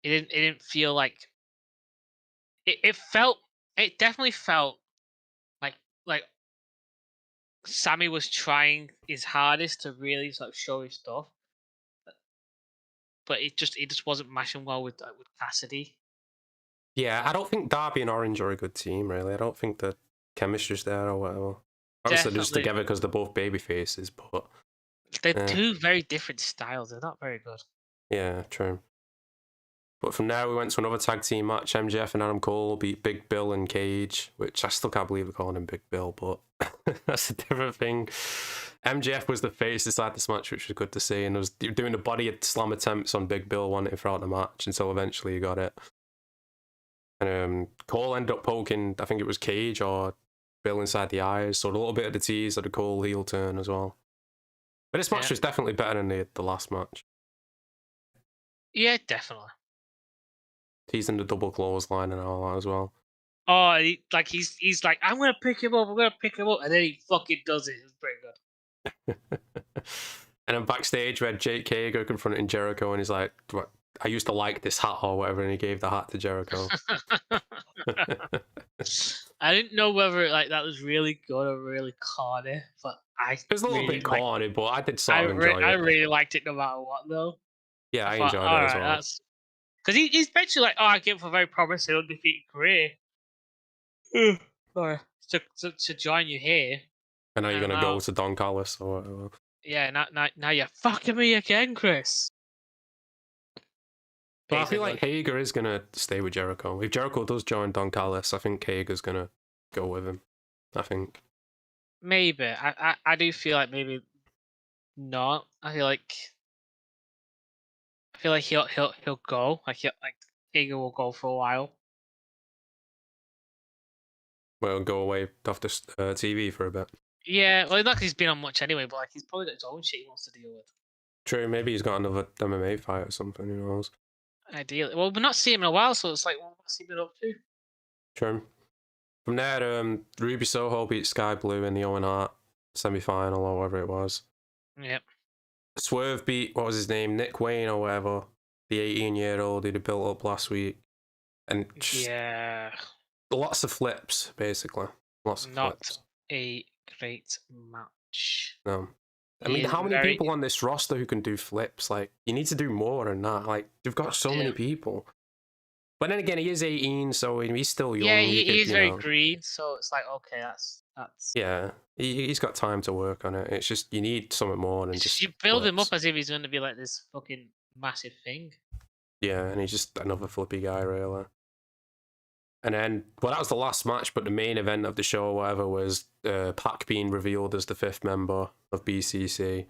It didn't feel like it definitely felt like Sammy was trying his hardest to really sort of show his stuff, but it just wasn't mashing well with Cassidy. Yeah, I don't think Darby and Orange are a good team, really. I don't think the chemistry's there or whatever. Obviously, they're just together because they're both baby faces, but they're two very different styles. They're not very good. Yeah, true. But from there, we went to another tag team match. MJF and Adam Cole beat Big Bill and Cage, which I still can't believe they're calling him Big Bill, but that's a different thing. MJF was the face inside this match, which was good to see, and was doing the body slam attempts on Big Bill, wanting throughout the match until eventually he got it. And Cole ended up poking, I think it was Cage or Bill inside the eyes, so a little bit of the tease of the Cole heel turn as well. But this match was definitely better than the last match. Yeah, definitely. Teasing the double clothesline and all that as well. Oh, he's like, I'm gonna pick him up, and then he fucking does it. It's pretty good. And then backstage, we had Jake Hager confronting Jericho, and he's like, I used to like this hat or whatever, and he gave the hat to Jericho. I didn't know whether that was really good or really corny, but it was a little bit corny, but I did sort of enjoy it. I really liked it no matter what, though. Yeah, I enjoyed it as well. Because he's basically like, I give him a very promising undefeated career. Sorry, to join you here. And now you're gonna go to Don Callis or whatever. Yeah, now you're fucking me again, Chris. But I feel like Hager is going to stay with Jericho. If Jericho does join Don Callis, I think Hager's going to go with him. I think. Maybe. I do feel like maybe not. I feel like feel like he'll go. Like Hager will go for a while. Well, go away off the TV for a bit. Yeah, well, not 'cause he's been on much anyway, but like he's probably got his own shit he wants to deal with. True, maybe he's got another MMA fight or something. Who knows? Ideally, well, we're not seeing him in a while, so it's like, what's he been up to? True. From there, Ruby Soho beat Sky Blue in the Owen Hart semi-final or whatever it was. Yep. Swerve beat, what was his name, Nick Wayne or whatever, the 18-year-old who'd built up last week, and yeah, lots of flips basically. Lots of not flips. A great match. No. I mean, how many people on this roster who can do flips? Like, you need to do more than that. Like, you've got so many people. But then again, he is 18, so he's still young. Yeah, he's very green, so it's like, okay, that's. Yeah, he's got time to work on it. It's just, you need something more than just. You build him up as if he's going to be like this fucking massive thing. Yeah, and he's just another flippy guy, really. And then, well, that was the last match, but the main event of the show, or whatever, was Pac being revealed as the 5th member of BCC.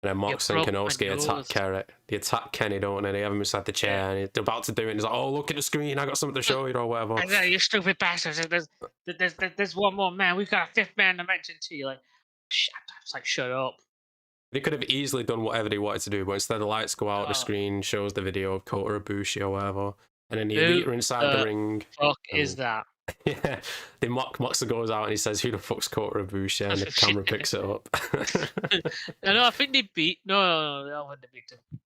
And then Mox and Konosuke attack Kerry. They attack Kenny, don't they? They have him inside the chair, and they're about to do it, and he's like, oh, look at the screen, I got something to show you, or whatever. I know, you stupid bastards. There's one more man. We've got a 5th man to mention to you. Like, shut up. They could have easily done whatever they wanted to do, but instead the lights go out, the screen shows the video of Kota Ibushi or whatever. And then the Elite are inside the ring. Fuck is that? Yeah, they Moxa goes out and he says, "Who the fuck's Kota Ibushi?" And the camera picks it up. No, I think they beat. No, they wouldn't beat him.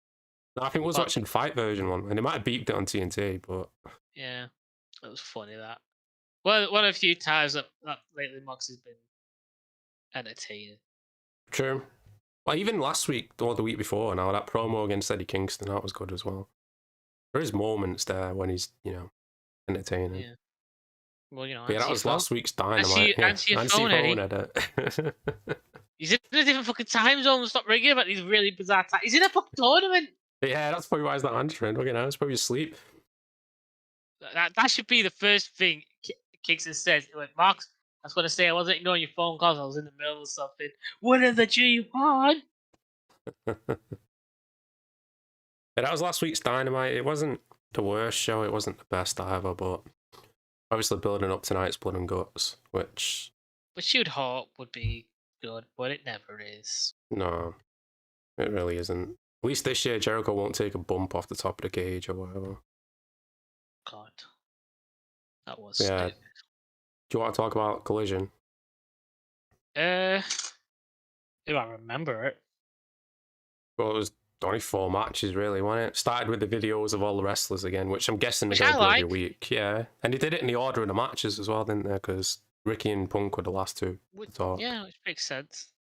No, I think I was watching the fight version one, and they might have beeped it on TNT, but yeah, it was funny that. Well, one of the few times that lately Mox has been entertaining. True. Well, even last week or the week before, now that promo against Eddie Kingston, that was good as well. There is moments there when he's, entertaining. Yeah. Well, yeah, that was last week's Dynamite. Answer your phone, Eddie. He's in a different fucking time zone. Stop ringing about these really bizarre times. He's in a fucking tournament. Yeah, that's probably why he's not answering. Look at him, he's probably asleep. That should be the first thing Kingston says. He went, Marks, I was going to say I wasn't ignoring your phone calls. I was in the middle of something. What are the G1? Yeah, that was last week's Dynamite. It wasn't the worst show. It wasn't the best either, but obviously building up tonight's Blood and Guts, which you'd hope would be good, but it never is. No, it really isn't. At least this year, Jericho won't take a bump off the top of the cage or whatever. God. That was stupid. Do you want to talk about Collision? If I remember it. Well, it was only 4 matches, really, wasn't it? Started with the videos of all the wrestlers again, which I'm guessing they're going to do every week. Yeah. And they did it in the order of the matches as well, didn't they? Because Ricky and Punk were the last two to talk. Yeah, which makes sense.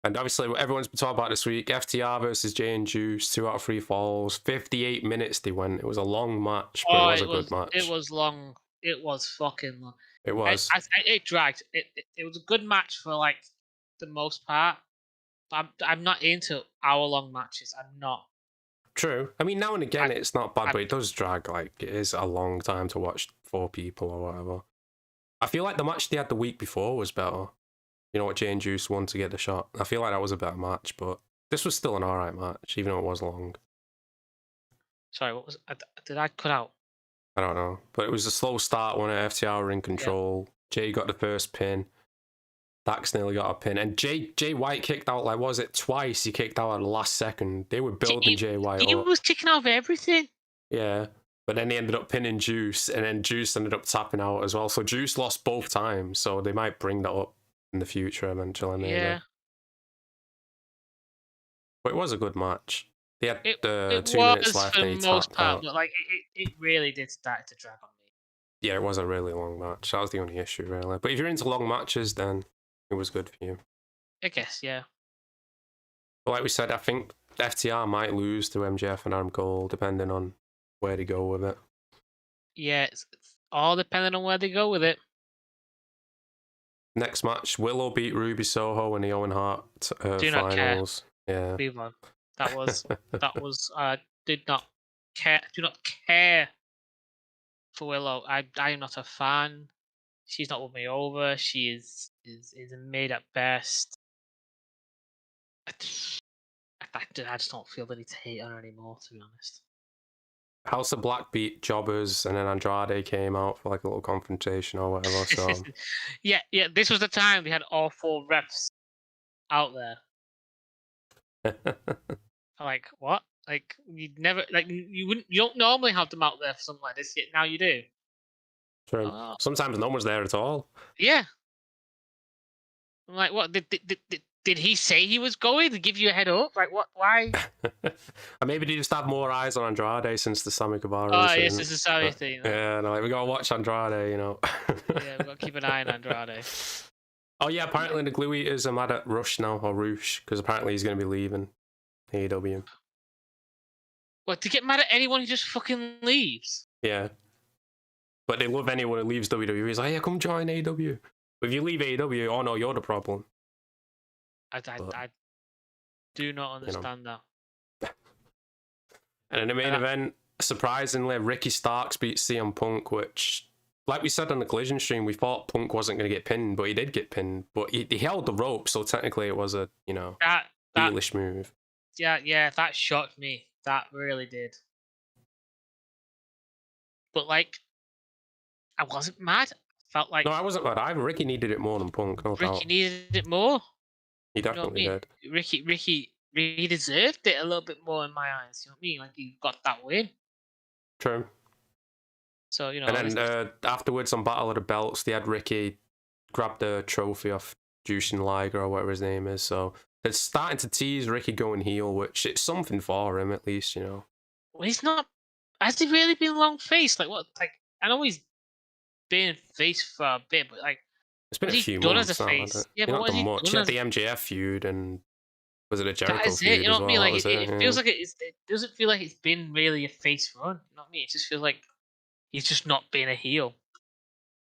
And obviously, everyone's been talking about this week. FTR versus Jay and Juice, 2 out of 3 falls. 58 minutes they went. It was a long match, but it was a good match. It was long. It was fucking long. It was. It dragged. It was a good match for, like, the most part. I'm not into hour-long matches. I'm not. True. I mean, now and again, it's not bad, but it does drag. Like, it is a long time to watch 4 people or whatever. I feel like the match they had the week before was better. You know what, Jay and Juice won to get the shot. I feel like that was a better match, but this was still an alright match, even though it was long. Sorry, what was it? Did I cut out? I don't know. But it was a slow start when FTR were in control. Yeah. Jay got the first pin. Dax nearly got a pin. And Jay White kicked out, like, what was it, twice? He kicked out at the last second. They were building Jay White up. He was kicking out of everything. Yeah. But then they ended up pinning Juice, and then Juice ended up tapping out as well. So Juice lost both times, so they might bring that up in the future eventually. Maybe. Yeah. But it was a good match. They had 2 minutes left and he tapped out. But like, it really did start to drag on me. Yeah, it was a really long match. That was the only issue, really. But if you're into long matches, then it was good for you. I guess, yeah. But like we said, I think FTR might lose to MJF and Adam Cole, depending on where they go with it. Yeah, it's all depending on where they go with it. Next match, Willow beat Ruby Soho in the Owen Hart Do not finals. Care. Yeah. Move on. That was did not care. Do not care for Willow. I am not a fan. She's not won me over. She is made at best. I I just don't feel the need to hate her anymore, to be honest. House of Black beat Jobbers, and then Andrade came out for like a little confrontation or whatever. So yeah. This was the time we had all 4 refs out there. Like what? Like you'd never you don't normally have them out there for something like this. Yet now you do. true. Sometimes no one's there at all. Yeah. I'm like, what did he say he was going to give you a head up? Like what? Why? And maybe they just have more eyes on Andrade since the Sammy Guevara. Oh yes, it's a Sammy thing. Yeah, no, like, we gotta watch Andrade, you know. Yeah, we gotta keep an eye on Andrade. Oh yeah, apparently the Glue Eaters are mad at Rush now, or Roosh, because apparently he's gonna be leaving AEW. What, to get mad at anyone who just fucking leaves? Yeah. But they love anyone who leaves WWE. He's like, yeah, come join AEW. But if you leave AEW, oh no, you're the problem. I do not understand that. And in the main event, surprisingly, Ricky Starks beat CM Punk, which, like we said on the Collision stream, we thought Punk wasn't going to get pinned, but he did get pinned. But he held the rope, so technically it was a, heelish move. Yeah, that shocked me. That really did. But like, I wasn't mad. Felt like no, I wasn't mad either. Ricky needed it more than Punk. No doubt. Ricky needed it more. He definitely did. Ricky deserved it a little bit more in my eyes. You know what I mean? Like he got that win. True. So And then afterwards on Battle of the Belts, they had Ricky grab the trophy off Jushin Liger or whatever his name is. So they're starting to tease Ricky going heel, which it's something for him at least, you know. Well, he's not. Has he really been long faced? Like what? Like I know he's been face for a bit, but like it's been a few months. As a face? Yeah, but what has he done? He had the MJF feud, and was it a Jericho feud? You know what I mean? Like it feels like it doesn't feel like it's been really a face run. You know what I mean? It just feels like he's just not been a heel.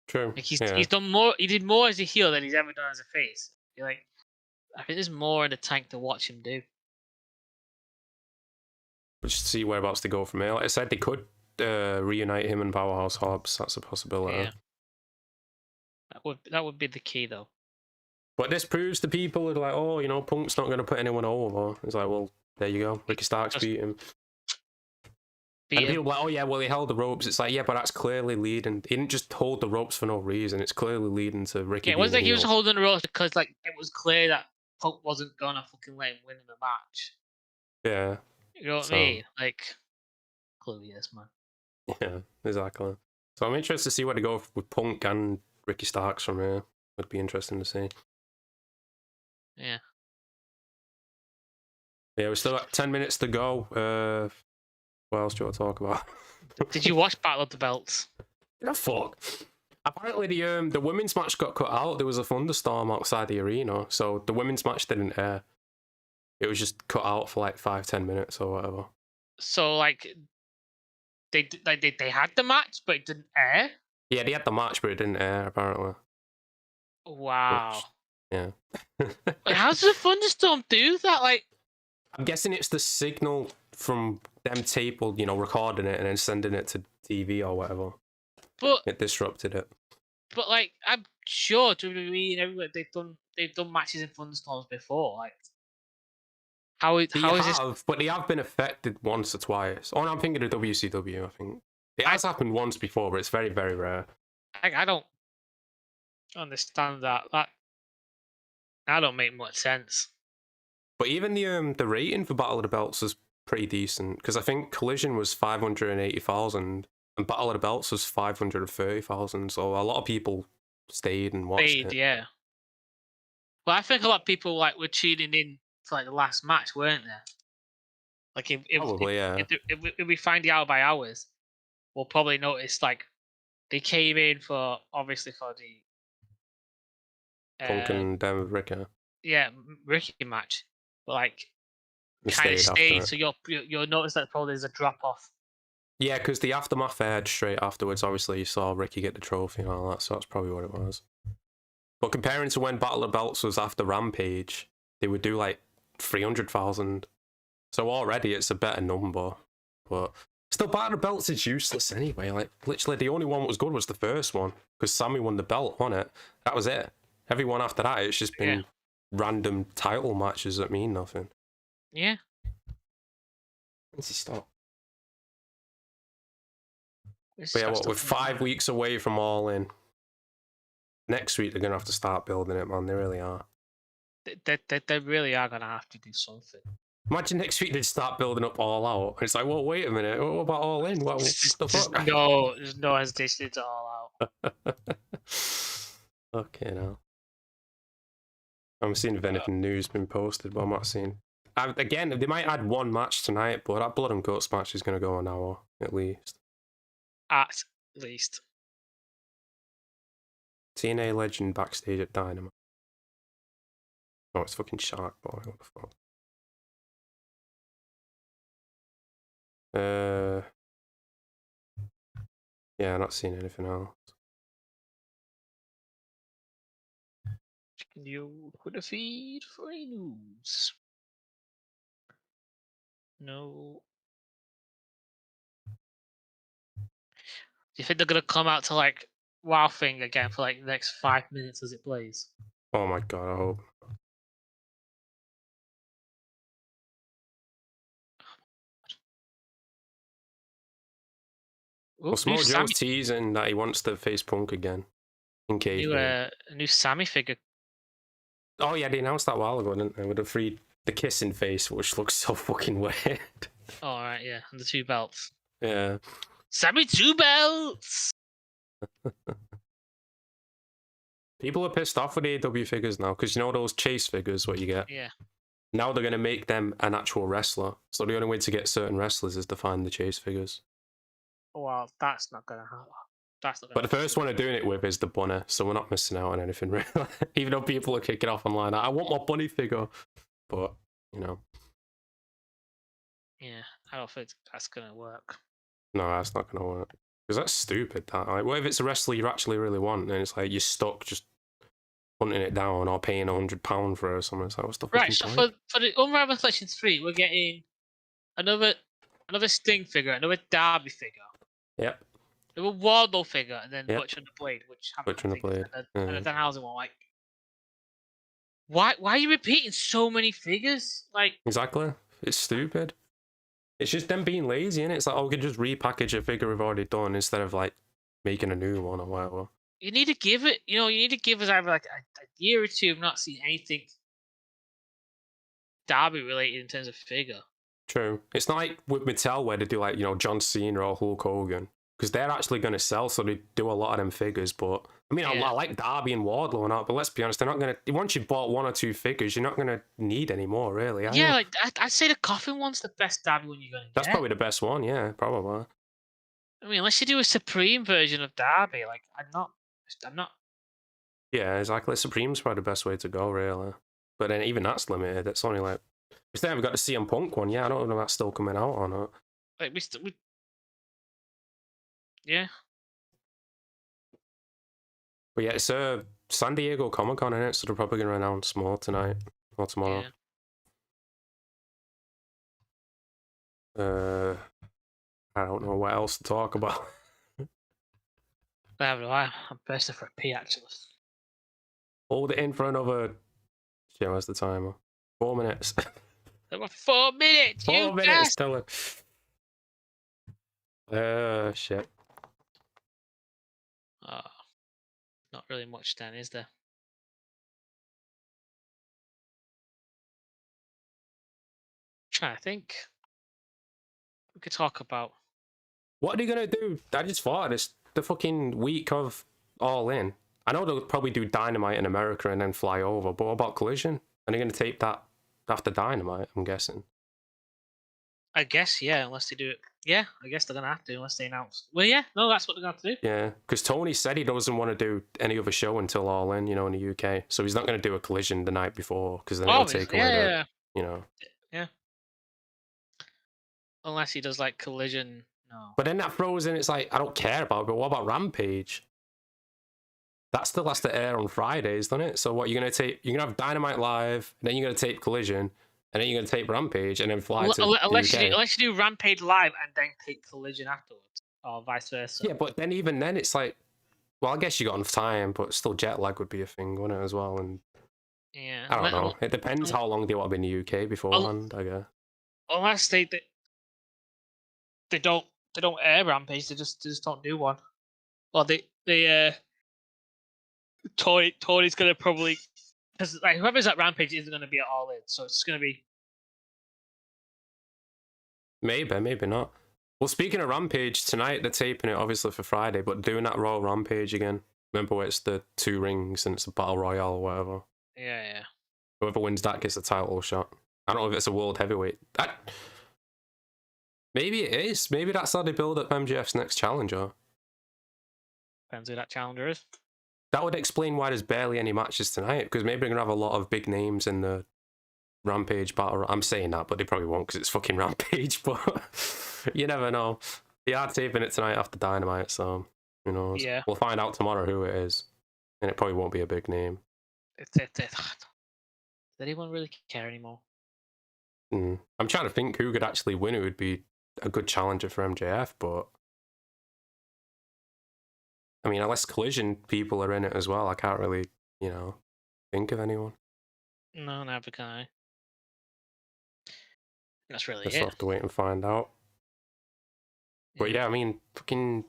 True. Like he's done more. He did more as a heel than he's ever done as a face. You're like, I think there's more in the tank to watch him do. We'll just see whereabouts they go from here. Like I said, they could reunite him and Powerhouse Hobbs. That's a possibility. Yeah. That would be the key though. But this proves to people who are like, oh, Punk's not going to put anyone over. It's like, well, there you go. Ricky Starks beat him. And people are like, oh yeah, well he held the ropes. It's like, yeah, but that's clearly leading. He didn't just hold the ropes for no reason. It's clearly leading to Ricky. Yeah, it wasn't like he was holding the ropes because like it was clear that Punk wasn't gonna fucking let him win in the match. Yeah. You know what I mean? Like, clearly yes, man. Yeah, exactly. So I'm interested to see where to go with Punk and Ricky Starks from here. Would be interesting to see. Yeah. Yeah, we've still got 10 minutes to go. What else do you want to talk about? Did you watch Battle of the Belts? Fuck. Apparently the women's match got cut out. There was a thunderstorm outside the arena, so the women's match didn't air. It was just cut out for like 5-10 minutes or whatever. So like they had the match, but it didn't air. Yeah, they had the match, but it didn't air apparently. Wow. Yeah. Like, how does a thunderstorm do that? Like, I'm guessing it's the signal from them tape, recording it and then sending it to TV or whatever. But it disrupted it. But like, I'm sure WWE and everywhere they've done matches in thunderstorms before. Like, how is this? But they have been affected once or twice. Oh, no, I'm thinking of WCW. I think it has happened once before, but it's very, very rare. I don't understand that. That don't make much sense. But even the rating for Battle of the Belts was pretty decent because I think Collision was 580,000 and Battle of the Belts was 530,000. So a lot of people stayed and watched it. Yeah. Well, I think a lot of people were tuning in for the last match, weren't they? Like if we find the hour by hours, we'll probably notice they came in for the Punk and Ricky. Yeah, Ricky match, but kind of stayed. So you'll notice that probably there's a drop off. Yeah, because the aftermath aired straight afterwards. Obviously, you saw Ricky get the trophy and all that, so that's probably what it was. But comparing to when Battle of the Belts was after Rampage, they would do 300,000. So already it's a better number. But still, Battle of the Belts is useless anyway. Literally, the only one that was good was the first one because Sammy won the belt, won it. That was it. Everyone after that, it's just been random title matches that mean nothing. Yeah. When's he stop? It's But yeah, got what, stuff we're in the 5 banner. weeks away from All In. Next week, they're going to have to start building it, man. They really are. They really are gonna have to do something. Imagine next week they start building up All Out. It's like, well, wait a minute. What about All In? What the fuck? There's no hesitation to All Out. Okay, now. I'm seeing if anything new's been posted, but I'm not seeing. Again, they might add one match tonight, but that Blood and Guts match is going to go an hour at least. At least. TNA Legend backstage at Dynamite. Oh, it's fucking Shark Boy. What the fuck? Yeah, not seeing anything else. Checking you for the feed for any news. No. Do you think they're gonna come out to like Wow Thing again for like the next 5 minutes as it plays? Oh my god, I hope. Ooh, Well, Small Sammy, Joe's teasing that he wants to face Punk again. In case. new Sammy figure. Oh yeah, they announced that a while ago, didn't they? With the kissing face, which looks so fucking weird. Oh, right, yeah, and the 2 belts. Yeah. Sammy 2 belts! People are pissed off with AEW figures now, because you know those chase figures, what you get? Yeah. Now they're going to make them an actual wrestler. So the only way to get certain wrestlers is to find the chase figures. Well, that's not gonna happen. But the first one they're doing it with is the bunny, so we're not missing out on anything, really. Even though people are kicking off online, I want my bunny figure. But, you know. Yeah, I don't think that's gonna work. No, that's not going to work. Because that's stupid. That, like, what if it's a wrestler you actually really want, and it's like you're stuck just hunting it down or paying £100 for it or something? It's like, what's the Right, fucking so point? for the Unrivaled Collection 3, we're getting another Sting figure, another Darby figure, Yep. another Wardlow figure, and then Yep. Butcher and the Blade, which have Butcher and the Blade. and a Danhausen one. Like, why are you repeating so many figures? Like, Exactly. It's stupid. It's just them being lazy, and it's like, oh, we can just repackage a figure we've already done instead of like making a new one or whatever. you need to give it, you need to give us either like a year or two of not seeing anything Darby related in terms of figure. True. It's not like with Mattel where they do like, John Cena or Hulk Hogan, because they're actually going to sell, so they do a lot of them figures. But I mean, I like Darby and Wardlow and that, but let's be honest, they're not going to. Once you've bought 1 or 2 figures, you're not going to need any more, really. Yeah, like I'd say the Coffin one's the best Darby one you're going to get. That's probably the best one, yeah, probably. I mean, unless you do a Supreme version of Darby, like I'm not. Yeah, exactly. Supreme's probably the best way to go, really. But then even that's limited. It's only like. We still haven't got the CM Punk one. Yeah, I don't know if that's still coming out or not. Like yeah. But yeah, it's San Diego Comic Con in it, so they're probably going to announce more tonight or tomorrow. Yeah. I don't know what else to talk about. Neither do I. I'm thirsty for a pee, actually. Hold it in for another. Yeah, where's the timer? 4 minutes. There were 4 minutes. 4 minutes. Tell it. Shit. Not really much then, is there? Trying to think. We could talk about. What are they gonna do? I just thought it's the fucking week of All In. I know they'll probably do Dynamite in America and then fly over, but what about Collision? Are they gonna tape that after Dynamite? I'm guessing. I guess, yeah, unless they do it. Yeah, I guess they're gonna have to unless they announce. Well, yeah, no, that's what they're gonna have to do. Yeah, because Tony said he doesn't want to do any other show until All In, in the UK. So he's not going to do a Collision the night before because then it'll take away Yeah. Unless he does like Collision, no. But then that throws in, it's like, I don't care about it, but what about Rampage? That still has to air on Fridays, doesn't it? So what, you're going to tape, you're going to have Dynamite Live, then you're going to tape Collision, and then you're going to tape Rampage, and then fly to unless the UK. Unless you do Rampage Live and then tape Collision afterwards, or vice versa. Yeah, but then even then, it's like, well, I guess you got enough time, but still jet lag would be a thing, wouldn't it, as well? And Yeah. I don't know. It depends how long they want to be in the UK beforehand, I guess. Unless they don't air Rampage, they just don't do one. Well, Tony's gonna probably, because like whoever's at Rampage isn't gonna be at All In, so it's gonna be maybe not. Well, speaking of Rampage, tonight they're taping it obviously for Friday, but doing that Royal Rampage again. Remember where it's the 2 rings and it's a battle royale or whatever. yeah. Whoever wins that gets a title shot. I don't know if it's a world heavyweight. Maybe it is. Maybe that's how they build up MJF's next challenger. Depends who that challenger is. That would explain why there's barely any matches tonight, because maybe they're going to have a lot of big names in the Rampage battle. I'm saying that, but they probably won't because it's fucking Rampage, but you never know. They are taping it tonight after Dynamite, so who knows? Yeah. We'll find out tomorrow who it is, and it probably won't be a big name. Does anyone really care anymore? I'm trying to think who could actually win. It would be a good challenger for MJF, but I mean, unless Collision people are in it as well, I can't really, think of anyone. No, never can I. That's really Just it. have to wait and find out. But yeah, I mean, fucking,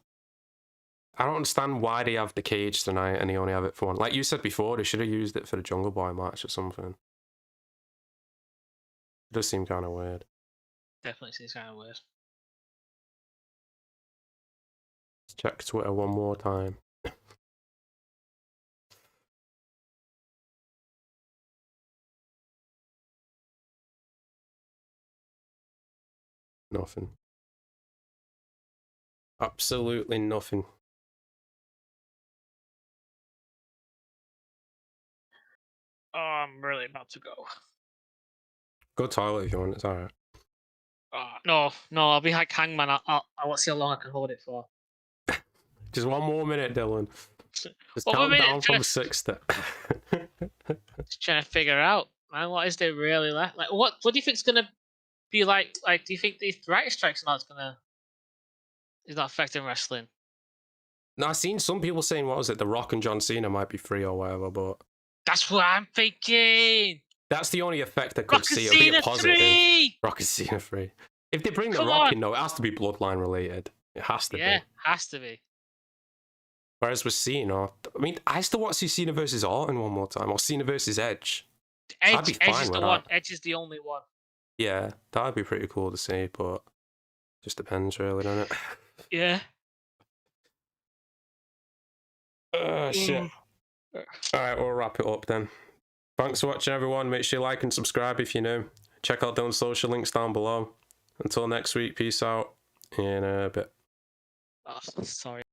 I don't understand why they have the cage tonight and they only have it for one. Like you said before, they should have used it for the Jungle Boy match or something. It does seem kind of weird. Definitely seems kind of weird. Let's check Twitter one more time. Nothing. Absolutely nothing. Oh, I'm really about to go. Go toilet if you want, it's alright. No, I'll be like Hangman. I'll see how long I can hold it for. Just one more minute, Dylan. Just One count minute, down from 60. Just trying to figure out, man, what is there really left? Like, what do you think's gonna be like? Like, do you think these writer strikes is not affecting wrestling? No, I've seen some people saying, what was it, The Rock and John Cena might be free or whatever, but That's what I'm thinking. that's the only effect I could Rock and see. It'll be a Cena positive. 3! Rock and Cena free. If they bring The Come Rock on. in, though, it has to be bloodline related. It has to be. Yeah, has to be. Whereas with Cena, I mean, I still want to see Cena versus Orton one more time, or Cena versus Edge. I'd be Edge fine is with the one. that. Edge is the only one. Yeah, that'd be pretty cool to see, but just depends really, doesn't it? Yeah. Shit. Alright, we'll wrap it up then. Thanks for watching, everyone. Make sure you like and subscribe if you're new. Check out Dylan's social links down below. Until next week, peace out in a bit. Oh, sorry.